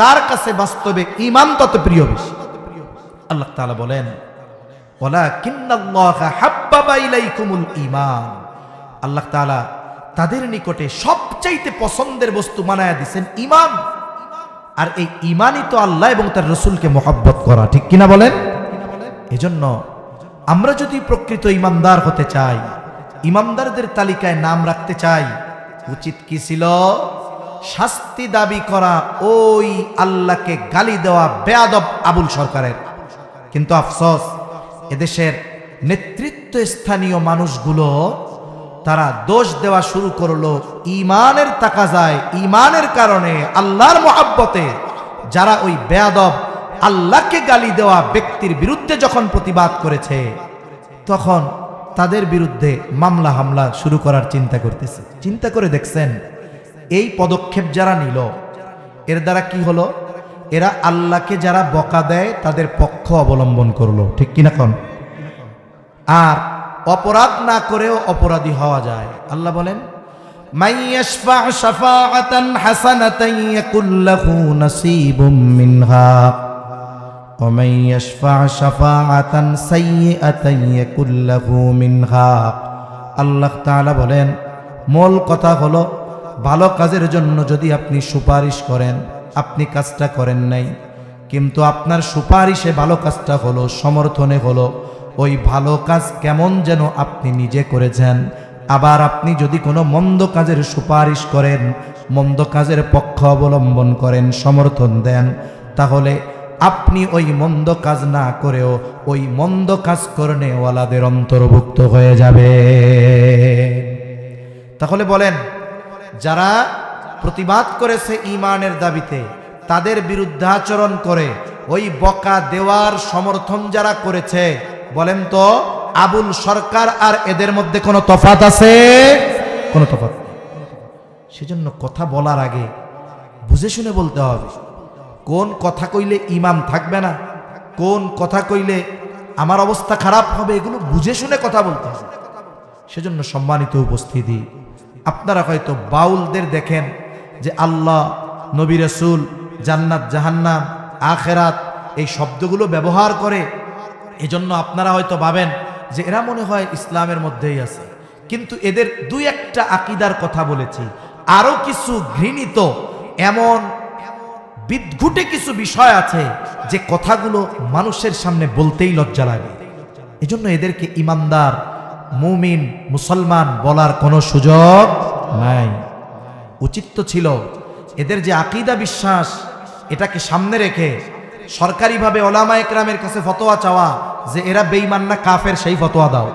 তার কাছে বাস্তবে ঈমান তত প্রিয় বেশি। আল্লাহ তাআলা বলেন, ওয়ালাকিন্নাল্লাহা হাব্বাবা ইলাইকুমুল ঈমান, আল্লাহ তাআলা তাদের নিকটে সবচাইতে পছন্দের বস্তু বানায়া দিবেন ঈমান। আর এই ঈমানই তো আল্লাহ এবং তার রাসূলকে মুহাব্বত করা, ঠিক কিনা বলেন? এজন্য আমরা যদি প্রকৃত ঈমানদার হতে চাই, ঈমানদারদের তালিকায় নাম রাখতে চাই, উচিত কি ছিল? শাস্তি দাবি করা ওই আল্লাহকে গালি দেওয়া বেয়াদব আবুল সরকারের। কিন্তু আফসোস, এদেশের নেতৃত্ব স্থানীয় মানুষগুলো তারা দোষ দেওয়া শুরু করলো ঈমানের তাকাজায়, ঈমানের কারণে, আল্লাহর মুহাব্বতে। যারা ওই বেয়াদব আল্লাহকে গালি দেওয়া ব্যক্তির বিরুদ্ধে যখন প্রতিবাদ করেছে, তখন তাদের বিরুদ্ধে মামলা হামলা শুরু করার চিন্তা করতেছে। চিন্তা করে দেখছেন এই পদক্ষেপ যারা নিল এর দ্বারা কি হলো? এরা আল্লাহকে যারা বকা দেয় তাদের পক্ষ অবলম্বন করলো, ঠিক কিনা কোন? আর অপরাধ না করেও অপরাধী হওয়া যায়। আল্লাহ বলেন মাইয়াশফা শাফাআতান হাসানাতান ইয়াকুল লাহু নাসীবুম মিনহা ওয়া মাইয়াশফা শাফাআতান সাইয়্যাতান ইয়াকুল লাহু মিনহা। আল্লাহ তাআলা বলেন মূল কথা হলো ভালো কাজের জন্য যদি আপনি সুপারিশ করেন, আপনি কাজটা করেন নাই, কিন্তু আপনার সুপারিশে ভালো কাজটা হলো, সমর্থনে হলো, ওই ভালো কাজ কেমন যেন আপনি নিজে করেছেন। আবার আপনি যদি কোনো মন্দ কাজের সুপারিশ করেন, মন্দ কাজের পক্ষ অবলম্বন করেন, সমর্থন দেন, তাহলে আপনি ওই মন্দ কাজ না করেও ওই মন্দ কাজ করেওয়ালাদের অন্তর্ভুক্ত হয়ে যাবে। তাহলে বলেন যারা প্রতিবাদ করেছে ঈমানের দাবিতে, তাদের বিরুদ্ধাচরণ করে ওই বকা দেওয়ার সমর্থন যারা করেছে, বলেন তো আবুল সরকার আর এদের মধ্যে কোনো তফাৎ আছে? কোনো তফাৎ নেই। সেজন্য কথা বলার আগে বুঝে শুনে বলতে হবে। কোন কথা কইলে ঈমান থাকবে না, কোন কথা কইলে আমার অবস্থা খারাপ হবে, এগুলো বুঝে শুনে কথা বলতে হবে। সেজন্য সম্মানিত উপস্থিতি, আপনারা হয়তো বাউলদের দেখেন যে আল্লাহ, নবী রাসূল, জান্নাত জাহান্নাম, আখিরাত এই শব্দগুলো ব্যবহার করে। এজন্য আপনারা হয়তো ভাবেন যে এরা মনে হয় ইসলামের মধ্যেই আছে, কিন্তু এদের দুই একটা আকীদার কথা বলেছি। আরো কিছু ঘৃণিত এমন বিদঘুটে কিছু বিষয় আছে যে কথাগুলো মানুষের সামনে বলতেই লজ্জা লাগে। এজন্য এদেরকে ইমানদার, মুমিন, মুসলমান বলার কোনো সুযোগ নাই। উচিত তো ছিল এদের যে আকীদা বিশ্বাস এটাকে সামনে রেখে সরকারিভাবে ওলামা একরামের কাছে ফতোয়া চাওয়া যে এরা বেঈমান না কাফের, সেই ফতোয়া দাও,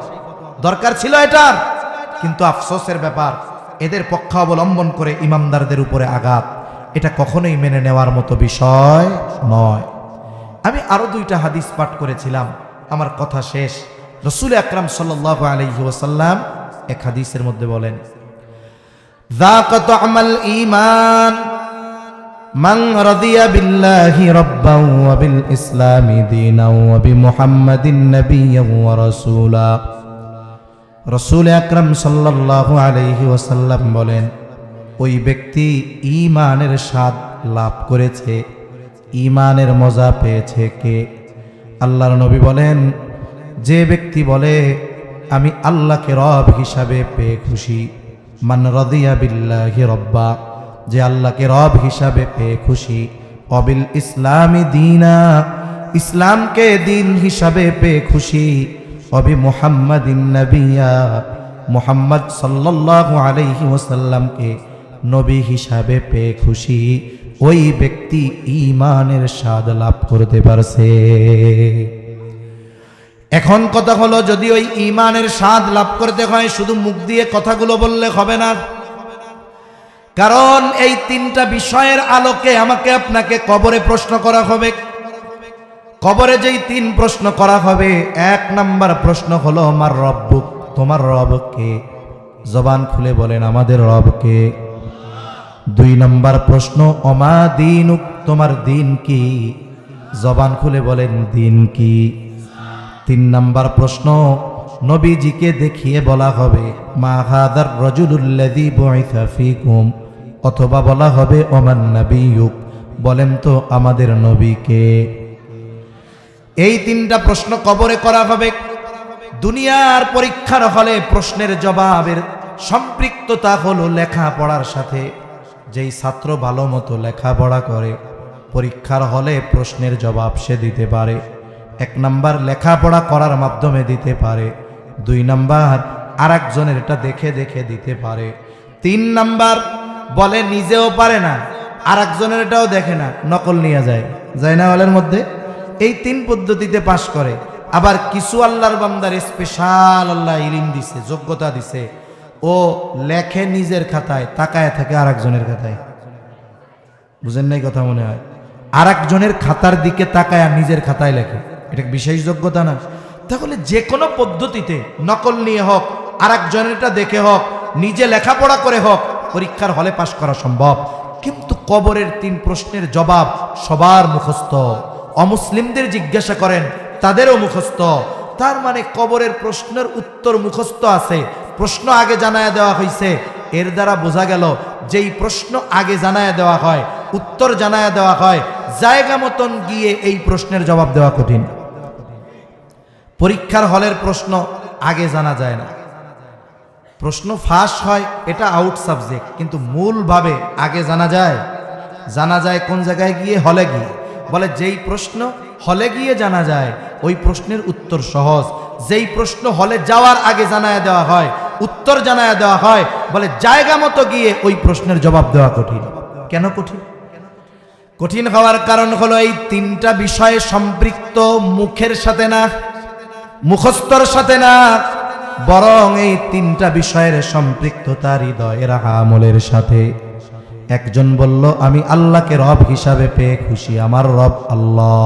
দরকার ছিল এটার। কিন্তু আফসোসের ব্যাপার, এদের পক্ষ অবলম্বন করে ইমামদারদের উপরে আঘাত, এটা কখনোই মেনে নেওয়ার মতো বিষয় নয়। আমি আরো দুইটা হাদিস পাঠ করেছিলাম, আমার কথা শেষ। রাসূল আকরাম সাল্লাল্লাহু আলাইহি ওয়াসাল্লাম এক হাদিসের মধ্যে বলেন যাকা তু'মাল ঈমান মান রাদিয়া বিল্লাহি রাব্বান ওয়া বিল ইসলামি দীনান ওয়া বিমুহাম্মাদিন নাবিয়্যান ওয়া রাসূলা। রাসূল আকরাম সাল্লাল্লাহু আলাইহি ওয়াসাল্লাম বলেন ওই ব্যক্তি ঈমানের স্বাদ লাভ করেছে, ঈমানের মজা পেয়েছে কে? আল্লাহর নবী বলেন যে ব্যক্তি বলে আমি আল্লাহকে রব হিসাবে পেয়ে খুশি। মান রাদিয়া বিল্লাহি রাব্বা, যে আল্লাহকে রব হিসাবে পেয়ে খুশি। অবিল ইসলামি দীনা, ইসলামকে দিন হিসাবে পেয়ে খুশি। অবি মুহাম্মাদিন নাবিয়্যা, মুহাম্মদ সাল্লাল্লাহু আলাইহি ওয়াসাল্লামকে নবী হিসাবে পেয়ে খুশি। ওই ব্যক্তি ঈমানের স্বাদ লাভ করতে পারছে। এখন কথা হলো, যদি ওই ঈমানের স্বাদ লাভ করতে হয় শুধু মুখ দিয়ে কথাগুলো বললে হবে না, কারণ এই তিনটা বিষয়ের আলোকে আমাকে আপনাকে কবরে প্রশ্ন করা হবে। কবরে যেই তিন প্রশ্ন করা হবে, এক নাম্বার প্রশ্ন হলো আমার রব্বুক, তোমার রব কে? জবান খুলে বলেন আমাদের রব কে। দুই নাম্বার প্রশ্ন ওমা দীনুক, তোমার দিন কি? জবান খুলে বলেন দিন কি। তিন নাম্বার প্রশ্ন নবীজিকে দেখিয়ে বলা হবে মা হাদার রাজুলুল্লাযী বুইসা ফীকুম, অথবা বলা হবে ওমান নাবিয়ুক, বলেন তো আমাদের নবী কে? এই তিনটা প্রশ্ন কবরে করা হবে। দুনিয়ার পরীক্ষার হলে প্রশ্নের জবাবের সম্পৃক্ততা হলো লেখাপড়ার সাথে। যেই ছাত্র ভালো মতো লেখাপড়া করে, পরীক্ষার হলে প্রশ্নের জবাব সে দিতে পারে। এক নাম্বার লেখাপড়া করার মাধ্যমে দিতে পারে, দুই নাম্বার আর একজনের এটা দেখে দেখে দিতে পারে, তিন নাম্বার বলে নিজেও পারে না আর একজনের এটাও দেখে না, নকল নিয়ে যায়, যায় না হলের মধ্যে। এই তিন পদ্ধতিতে পাশ করে। আবার কিছু আল্লাহর বান্দার স্পেশাল আল্লাহ ইলম দিছে, যোগ্যতা দিছে, ও লেখে নিজের খাতায়, তাকায় থাকে আর একজনের খাতায়। বুঝেন নাই কথা মনে হয়? আর একজনের খাতার দিকে তাকায় আর নিজের খাতায় লেখে, এটা বিশেষ যোগ্যতা না? তাহলে যে কোনো পদ্ধতিতে নকল নিয়ে হোক, আরেকজনেরটা দেখে হোক, নিজে লেখাপড়া করে হোক, পরীক্ষার হলে পাশ করা সম্ভব। কিন্তু কবরের 3 প্রশ্নের জবাব সবার মুখস্থ। অমুসলিমদের জিজ্ঞাসা করেন, তাদেরও মুখস্থ। তার মানে কবরের প্রশ্নের উত্তর মুখস্থ আছে, প্রশ্ন আগে জানায়া দেওয়া হয়েছে। এর দ্বারা বোঝা গেল যেই প্রশ্ন আগে জানায়া দেওয়া হয়, উত্তর জানায়া দেওয়া হয়, জায়গা মতন গিয়ে এই প্রশ্নের জবাব দেওয়া কঠিন। পরীক্ষার হলের প্রশ্ন আগে জানা যায় না, প্রশ্ন ফাঁস হয়, এটা আউট সাবজেক্ট, কিন্তু মূলভাবে আগে জানা যায়। জানা যায় কোন জায়গায় গিয়ে? হলে গিয়ে। বলে যেই প্রশ্ন হলে গিয়ে জানা যায় ওই প্রশ্নের উত্তর সহজ। যেই প্রশ্ন হলে যাওয়ার আগে জানায় দেওয়া হয়, উত্তর জানায় দেওয়া হয়, বলে জায়গা মতো গিয়ে ওই প্রশ্নের জবাব দেওয়া কঠিন। কেন কঠিন? কঠিন হওয়ার কারণ হলো এই 3টা বিষয়ে সম্পৃক্ত মুখের সাথে না, মুখস্থর সাথে না, বরং এই 3টা বিষয়ের সম্পৃক্ততা হৃদয়ের আমলের সাথে। একজন বলল আমি আল্লাহকে রব হিসাবে পেয়ে খুশি, আমার রব আল্লাহ,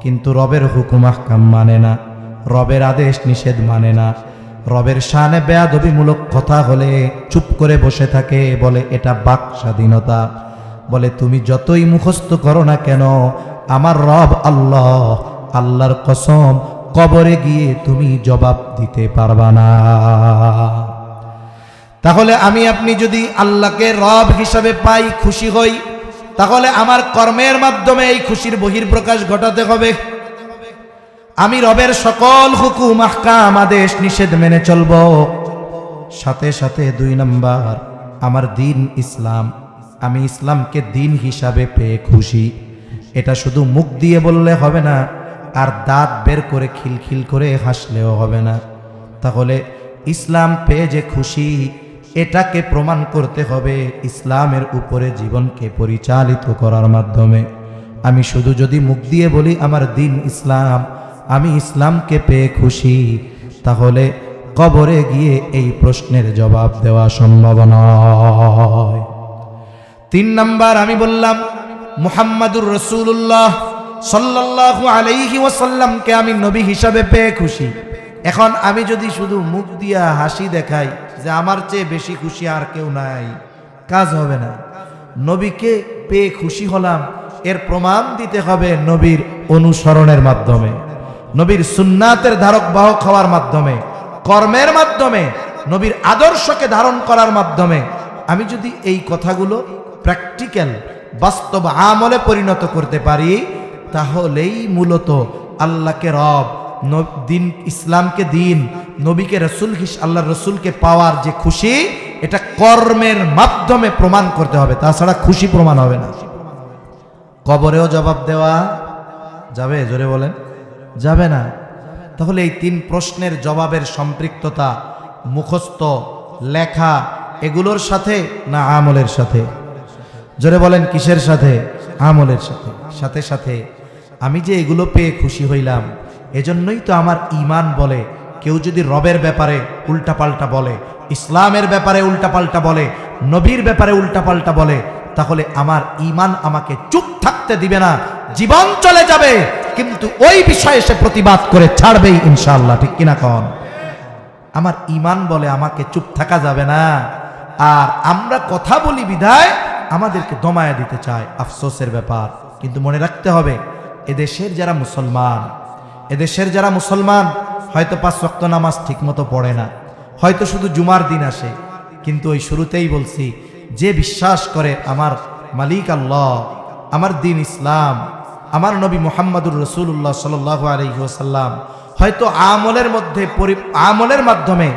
কিন্তু রবের হুকুম আহকাম মানে না, রবের আদেশ নিষেধ মানে না, রবের শানে বেয়াদবিমূলক কথা হলে চুপ করে বসে থাকে, বলে এটা বাক স্বাধীনতা। বলে তুমি যতই মুখস্থ করো না কেন, আমার রব আল্লাহ, আল্লাহর কসম কবরে গিয়ে তুমি জবাব দিতে পারবা না। তাহলে আমি আপনি যদি আল্লাহকে রব হিসাবে পাই, খুশি হই, তাহলে আমার কর্মের মাধ্যমে এই খুশির বহির্প্রকাশ ঘটাতে হবে। আমি রবের সকল হুকুম আহকাম আদেশ নিষেধ মেনে চলব। সাথে সাথে 2 নাম্বার, আমার দিন ইসলাম, আমি ইসলামকে দিন হিসাবে পেয়ে খুশি। এটা শুধু মুখ দিয়ে বললে হবে না, আর দাঁত বের করে খিলখিল করে হাসলেও হবে না। তাহলে ইসলাম পেয়ে যে খুশি, এটাকে প্রমাণ করতে হবে ইসলামের উপরে জীবনকে পরিচালিত করার মাধ্যমে। আমি শুধু যদি মুখ দিয়ে বলি আমার দিন ইসলাম, আমি ইসলামকে পেয়ে খুশি, তাহলে কবরে গিয়ে এই প্রশ্নের জবাব দেওয়া সম্ভব নয়। 3 নাম্বার আমি বললাম মুহাম্মাদুর রাসূলুল্লাহ সাল্লাল্লাহু আলাইহি ওয়াসাল্লামকে আমি নবী হিসাবে পেয়ে খুশি। এখন আমি যদি শুধু মুখ দিয়া হাসি দেখাই যে আমার চেয়ে বেশি খুশি আর কেউ নাই, কাজ হবে না। নবীকে পেয়ে খুশি হলাম, এর প্রমাণ দিতে হবে নবীর অনুসরণের মাধ্যমে, নবীর সুন্নাতের ধারক বাহক হওয়ার মাধ্যমে, কর্মের মাধ্যমে, নবীর আদর্শকে ধারণ করার মাধ্যমে। আমি যদি এই কথাগুলো প্র্যাকটিক্যাল বাস্তব আমলে পরিণত করতে পারি, তাহলেই মূলত আল্লাহকে রব, দিন ইসলামকে দিন, নবীকে রসুল, আল্লাহর রসুলকে পাওয়ার যে খুশি, এটা কর্মের মাধ্যমে প্রমাণ করতে হবে, তাছাড়া খুশি প্রমাণ হবে না। কবরেও জবাব দেওয়া যাবে? জোরে বলেন, যাবে না। তাহলে এই 3 প্রশ্নের জবাবের সম্পৃক্ততা মুখস্থ, লেখা, এগুলোর সাথে না আমলের সাথে? জোরে বলেন, কিসের সাথে? আমলের সাথে। সাথে সাথে আমি যে এগুলো পেয়ে খুশি হইলাম, এজন্যই তো আমার ঈমান বলে কেউ যদি রবের ব্যাপারে উল্টাপাল্টা বলে, ইসলামের ব্যাপারে উল্টাপাল্টা বলে, নবীর ব্যাপারে উল্টাপাল্টা বলে, তাহলে আমার ঈমান আমাকে চুপ থাকতে দিবে না, জীবন চলে যাবে, কিন্তু ওই বিষয়ে সে প্রতিবাদ করে ছাড়বেই ইনশাআল্লাহ। ঠিক কিনা কন? আমার ঈমান বলে আমাকে চুপ থাকা যাবে না। আর আমরা কথা বলি বিধায় আমাদেরকে দমায়া দিতে চায়, আফসোসের ব্যাপার। কিন্তু মনে রাখতে হবে, এদেশের যারা মুসলমান হয়তো 5 ওয়াক্ত নামাজ ঠিক মতো পড়ে না, হয়তো শুধু জুমার দিন আসে, কিন্তু ওই শুরুতেই বলছি, যে বিশ্বাস করে আমার মালিক আল্লাহ, আমার দিন ইসলাম, আমার নবী মুহাম্মাদুর রাসূলুল্লাহ সাল্লাল্লাহু আলাইহি ওয়াসাল্লাম, হয়তো আমলের মাধ্যমে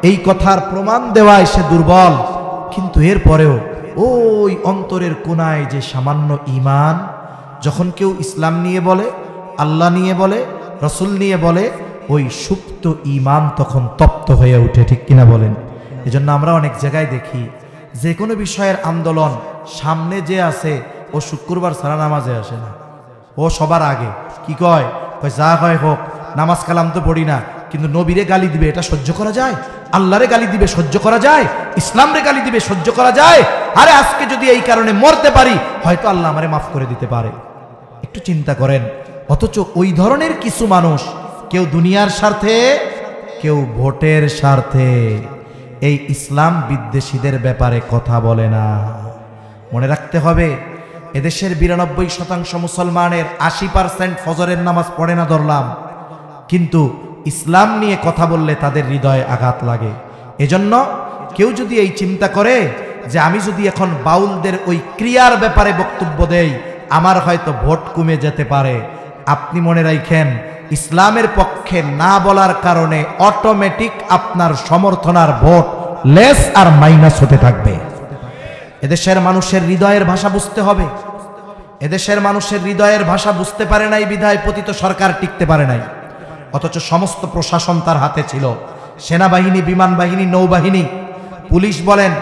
এই কথার প্রমাণ দেওয়ায় সে দুর্বল, কিন্তু এরপরেও ওই অন্তরের কোনায় যে সামান্য ঈমান, যখন কেউ ইসলাম নিয়ে বলে, আল্লাহ নিয়ে বলে, রসুল নিয়ে বলে, ওই সুপ্ত ঈমান তখন তপ্ত হয়ে ওঠে। ঠিক কিনা বলেন? এজন্য আমরা অনেক জায়গায় দেখি, যে কোনো বিষয়ের আন্দোলন সামনে যে আছে, ও শুক্রবার ছাড়া নামাজে আসে না, ও সবার আগে কি কয়, যা হয় হোক, নামাজ কালাম তো পড়ি না, কিন্তু নবীরে গালি দিবে এটা সহ্য করা যায়, আল্লাহরে গালি দিবে সহ্য করা যায়, ইসলামরে গালি দিবে সহ্য করা যায়। আরে আজকে যদি এই কারণে মরতে পারি, হয়তো আল্লাহ আমারে মাফ করে দিতে পারে। একটু চিন্তা করেন। অথচ ওই ধরনের কিছু মানুষ কেউ দুনিয়ার স্বার্থে, কেউ ভোটের স্বার্থে। এই ইসলাম বিদ্বেষীদের ব্যাপারে কথা বলে না। মনে রাখতে হবে, এদেশের 92% মুসলমানের 80% ফজরের নামাজ পড়ে না ধরলাম, কিন্তু ইসলাম নিয়ে কথা বললে তাদের হৃদয়ে আঘাত লাগে। এজন্য কেউ যদি এই চিন্তা করে যে আমি যদি এখন বাউলদের ওই ক্রিয়ার ব্যাপারে বক্তব্য দেই আমার হয়তো ভোট কমে যেতে পারে, আপনি মনে রাখেন ইসলামের পক্ষে না বলার কারণে অটোমেটিক আপনার সমর্থনার ভোট লেস আর মাইনাস হতে থাকবে। এদেশের মানুষের হৃদয়ের ভাষা বুঝতে হবে। এদেশের মানুষের হৃদয়ের ভাষা বুঝতে পারে নাই বিধায় পতিত সরকার টিকতে পারে নাই। অথচ সমস্ত প্রশাসন তার হাতে ছিল। সেনাবাহিনী, বিমান বাহিনী, নৌবাহিনী, পুলিশ বলেন,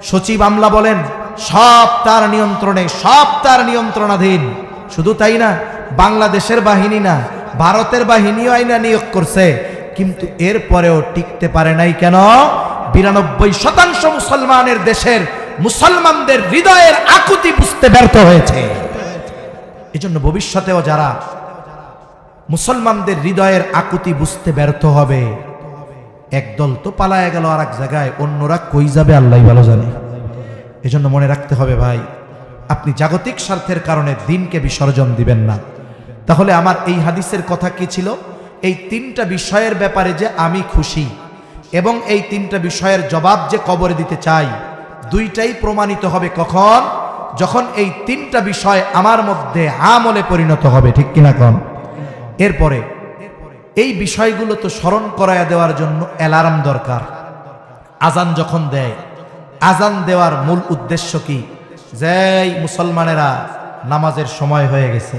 সচিব আমলা বলেন, সব তার নিয়ন্ত্রণে, সব তার নিয়ন্ত্রণাধীন। শুধু তাই না, বাংলাদেশের বাহিনী না, ভারতের বাহিনীও আইনা নিয়োগ করছে, কিন্তু এরপরেও টিকতে পারে নাই। কেন? 92% মুসলমানের দেশের মুসলমানদের হৃদয়ের আকুতি বুঝতে ব্যর্থ হয়েছে। এজন্য ভবিষ্যতেও যারা মুসলমানদের হৃদয়ের আকুতি বুঝতে ব্যর্থ হবে, একদল তো পালায় গেল আর এক জায়গায়, অন্যরা কই যাবে আল্লাহ ভালো জানে। এজন্য মনে রাখতে হবে ভাই, আপনি জাগতিক স্বার্থের কারণে দিনকে বিসর্জন দিবেন না। তাহলে আমার এই হাদিসের কথা কি ছিল? এই 3টা বিষয়ের ব্যাপারে যে আমি খুশি এবং এই 3টা বিষয়ের জবাব যে কবরে দিতে চাই, 2টাই প্রমাণিত হবে কখন? যখন এই 3টা বিষয় আমার মধ্যে আমলে পরিণত হবে। ঠিক কিনা কোন? এরপরে এই বিষয়গুলো তো স্মরণ করায়া দেওয়ার জন্য অ্যালার্ম দরকার। আজান যখন দেয়, আজান দেওয়ার মূল উদ্দেশ্য কি? যে মুসলমানেরা নামাজের সময় হয়ে গেছে।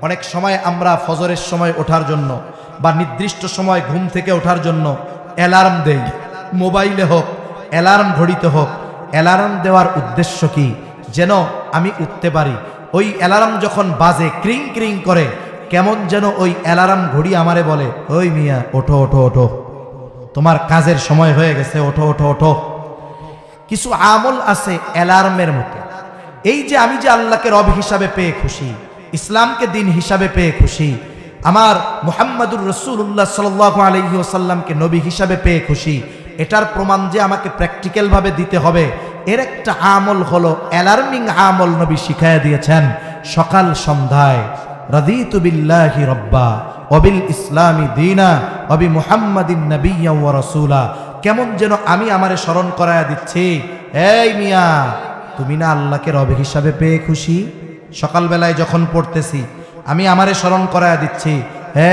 অনেক সময় আমরা ফজরের সময় ওঠার জন্য বা নির্দিষ্ট সময় ঘুম থেকে ওঠার জন্য অ্যালার্ম দেই, মোবাইলে হোক, অ্যালার্ম ঘড়িতে হোক। অ্যালার্ম দেওয়ার উদ্দেশ্য কি? যেন আমি উঠতে পারি। ওই অ্যালার্ম যখন বাজে, ক্রিং ক্রিং করে, কেমন যেন ওই অ্যালার্ম ঘড়ি আমারে বলে, ওই মিয়া ওঠো ওঠো ওঠো, তোমার কাজের সময় হয়ে গেছে, ওঠো ওঠো ওঠো। কিছু আমল আছে অ্যালার্মের মতো। এই যে আমি যে আল্লাহকে রব হিসাবে পেয়ে খুশি, ইসলামকে দিন হিসাবে পেয়ে খুশি, আমার মুহাম্মাদুর রাসূলুল্লাহ সাল্লাল্লাহু আলাইহি ওয়াসাল্লামকে নবী হিসাবে পেয়ে খুশি, এটার প্রমাণ যে আমাকে প্র্যাকটিক্যাল ভাবে দিতে হবে, এর একটা আমল হলো অ্যালার্মিং আমল। নবী শিখাইয়া দিয়েছেন সকাল সন্ধ্যায়, রাদিতু বিল্লাহি রাব্বা ওয়া বিল ইসলামি দীনা ওয়া বি মুহাম্মাদিন নাবিয়্যা ওয়া রাসূলা। কেমন যেন আমি আমারে স্মরণ করায়া দিচ্ছি, এই মিয়া তুমি না আল্লাহকে রব হিসাবে পেয়ে খুশি? সকালবেলায় যখন পড়তেছি আমি আমারে স্মরণ করায়া দিচ্ছি,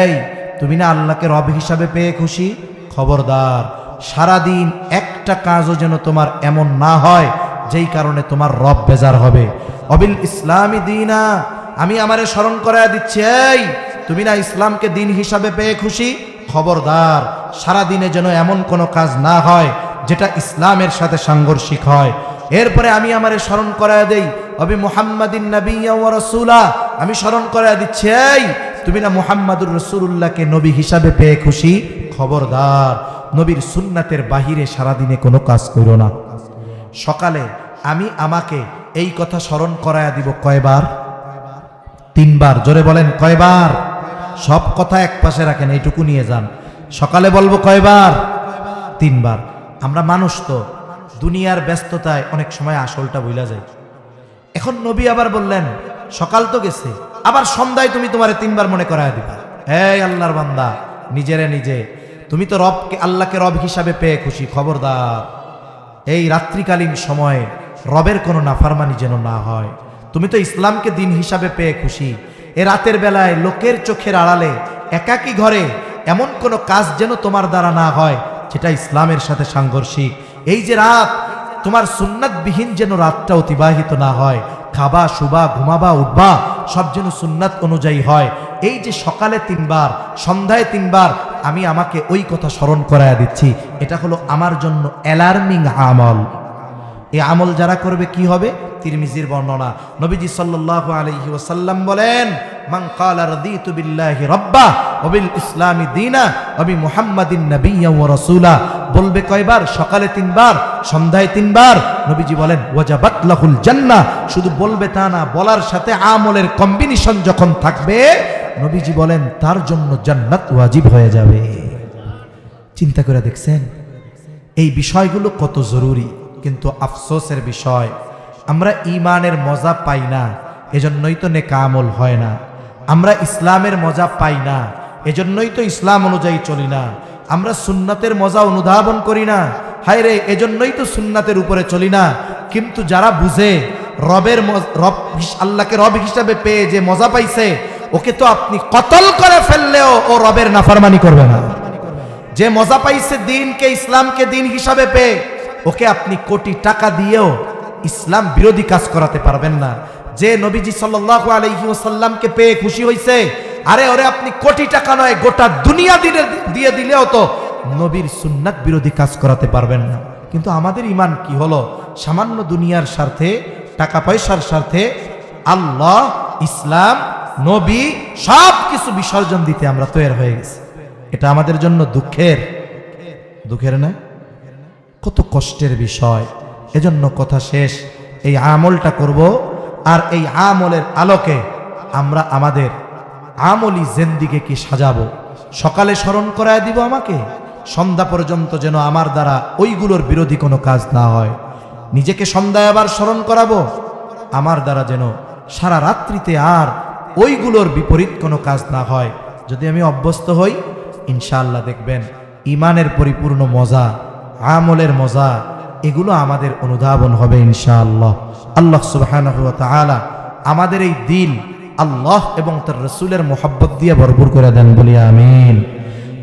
এই তুমি না আল্লাহকে রব হিসাবে পেয়ে খুশি? খবরদার, সারাদিন একটা কাজও যেন তোমার এমন না হয় যেই কারণে তোমার রব বেজার হবে। অবিল ইসলামি দীনা, আমি আমারে স্মরণ করায়া দিচ্ছি, এই তুমি না ইসলামকে দিন হিসাবে পেয়ে খুশি? খবরদার, সারাদিনে যেন এমন কোনো কাজ না হয় যেটা ইসলামের সাথে সাংঘর্ষিক হয়। এরপরে আমি আমারে স্মরণ করায়া দেই, অবি মুহাম্মাদিন নাবিয়্যা ওয়া রাসূলা, আমি স্মরণ করায়া দিচ্ছি, এই তুমি না মুহাম্মাদুর রাসূলুল্লাহকে নবী হিসাবে পেয়ে খুশি? খবরদার, নবীর সুন্নাতের বাহিরে সারাদিনে কোনো কাজ করো না। সকালে আমি আমাকে এই কথা স্মরণ করায়া দিব কয়বার? 3 বার। জোরে বলেন কয়বার? সব কথা এক পাশে রাখেন, এইটুকু নিয়ে যান। সকালে বলবো কয়বার? 3 বার। আমরা মানুষ তো, দুনিয়ার ব্যস্ততায় অনেক সময় আসলটা ভুলা যায়। এখন নবী আবার বললেন সকাল তো গেছে, আবার সন্ধ্যায় তুমি তোমারে 3 বার মনে করায় দিবা। এই আল্লাহর বান্দা, নিজেরে নিজে, তুমি তো রবকে, আল্লাহকে রব হিসাবে পেয়ে খুশি, খবরদার এই রাত্রিকালীন সময়ে রবের কোনো নাফরমানি যেন না হয়। তুমি তো ইসলামকে দিন হিসাবে পেয়ে খুশি, এ রাতের বেলায় লোকের চোখের আড়ালে একাকী ঘরে এমন কোনো কাজ যেন তোমার দ্বারা না হয় যেটা ইসলামের সাথে সাংঘর্ষিক। এই যে রাত, তোমার সুন্নাতবিহীন যেন রাতটা অতিবাহিত না হয়। খাবা, শুবা, ঘুমাবা, উঠবা, সব যেন সুন্নাত অনুযায়ী হয়। এই যে সকালে 3 বার, সন্ধ্যায় 3 বার আমি আমাকে ওই কথা স্মরণ করায়া দিচ্ছি, এটা হলো আমার জন্য অ্যালার্মিং আমল। এই আমল যারা করবে কি হবে? তিরমিজির বর্ণনা, নবীজি সাল্লাল্লাহু আলাইহি ওয়াসাল্লাম বলেন, মান ক্বালা রাদিতু বিল্লাহি রাব্বা ওয়া বিল ইসলামি দীনা ওয়া বি মুহাম্মাদিন নাবিয়্যা ওয়া রাসূলা। বলবে কয়বার? সকালে 3 বার, সন্ধ্যায় 3 বার। নবীজি বলেন ওয়াজাবাত লাহুল জান্নাহ। শুধু বলবে তা না, বলার সাথে আমলের কম্বিনেশন যখন থাকবে, নবীজি বলেন তার জন্য জান্নাত ওয়াজিব হয়ে যাবে। চিন্তা করে দেখছেন এই বিষয়গুলো কত জরুরি। কিন্তু আফসোসের বিষয়, আমরা ঈমানের মজা পাই না, এজন্যই তো নেক আমল হয় না। আমরা ইসলামের মজা পাই না, এজন্যই তো ইসলাম অনুযায়ী চলি না। আমরা সুন্নাতের মজা অনুধাবন করি না, হায় রে এজন্যই তো সুন্নাতের উপরে চলি না। কিন্তু যারা বুঝে আল্লাহকে রব হিসাবে পেয়ে যে মজা পাইছে, ওকে তো আপনি কতল করে ফেললেও ও রবের নাফরমানি করবে না। যে মজা পাইছে দিনকে, ইসলামকে দিন হিসাবে পেয়ে, ওকে আপনি কোটি টাকা দিয়েও ইসলাম বিরোধী কাজ করাতে পারবেন না। যে নবীজি সাল্লাল্লাহু আলাইহি ওয়াসাল্লামকে পেয়ে খুশি হইছে, আরে ওরে আপনি কোটি টাকা নয় গোটা দুনিয়া দিয়ে দিলেও তো নবীর সুন্নাত বিরোধী কাজ করাতে পারবেন না। কিন্তু আমাদের ঈমান কি হলো? সামান্য দুনিয়ার স্বার্থে, টাকা পয়সার স্বার্থে আল্লাহ, ইসলাম, নবী সব কিছু বিসর্জন দিতে আমরা তৈরি হয়ে গেছি। এটা আমাদের জন্য দুঃখের না, কত কষ্টের বিষয়। এজন্য কথা শেষ, এই আমলটা করব, আর এই আমলের আলোকে আমরা আমাদের আমলি জিন্দেগি কি সাজাবো। সকালে স্মরণ করায় দিব আমাকে, সন্ধ্যা পর্যন্ত যেন আমার দ্বারা ওইগুলোর বিরোধী কোনো কাজ না হয়। নিজেকে সন্ধ্যায় আবার স্মরণ করাবো, আমার দ্বারা যেন সারা রাত্রিতে আর ওইগুলোর বিপরীত কোনো কাজ না হয়। যদি আমি অভ্যস্ত হই, ইনশাআল্লাহ দেখবেন ঈমানের পরিপূর্ণ মজা, আমলের মজা, এগুলো আমাদের অনুধাবন হবে ইনশাআল্লাহ। আল্লাহ সুবহানাহু ওয়া তাআলা আমাদের এই দিল আল্লাহ এবং তার রাসূলের মোহাব্বত দিয়ে ভরপুর করে দেন, বলি আমিন।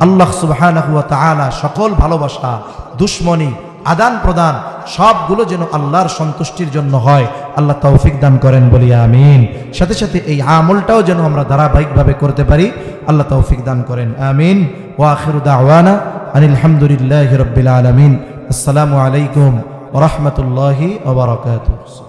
আল্লাহ সুবহানাহু ওয়া তাআলা সকল ভালোবাসা, দুশ্মনী, আদান প্রদান সবগুলো যেন আল্লাহর সন্তুষ্টির জন্য হয়, আল্লাহ তৌফিক দান করেন, বলি আমিন। সাথে সাথে এই আমলটাও যেন আমরা ধারাবাহিকভাবে করতে পারি, আল্লাহ তৌফিক দান করেন, আমিন। ওয়া আখিরু দাওয়ানা আনিল হামদুলিল্লাহি রাব্বিল আলামিন। আসসালামু আলাইকুম ওয়া রাহমাতুল্লাহি ওয়া বারাকাতুহু।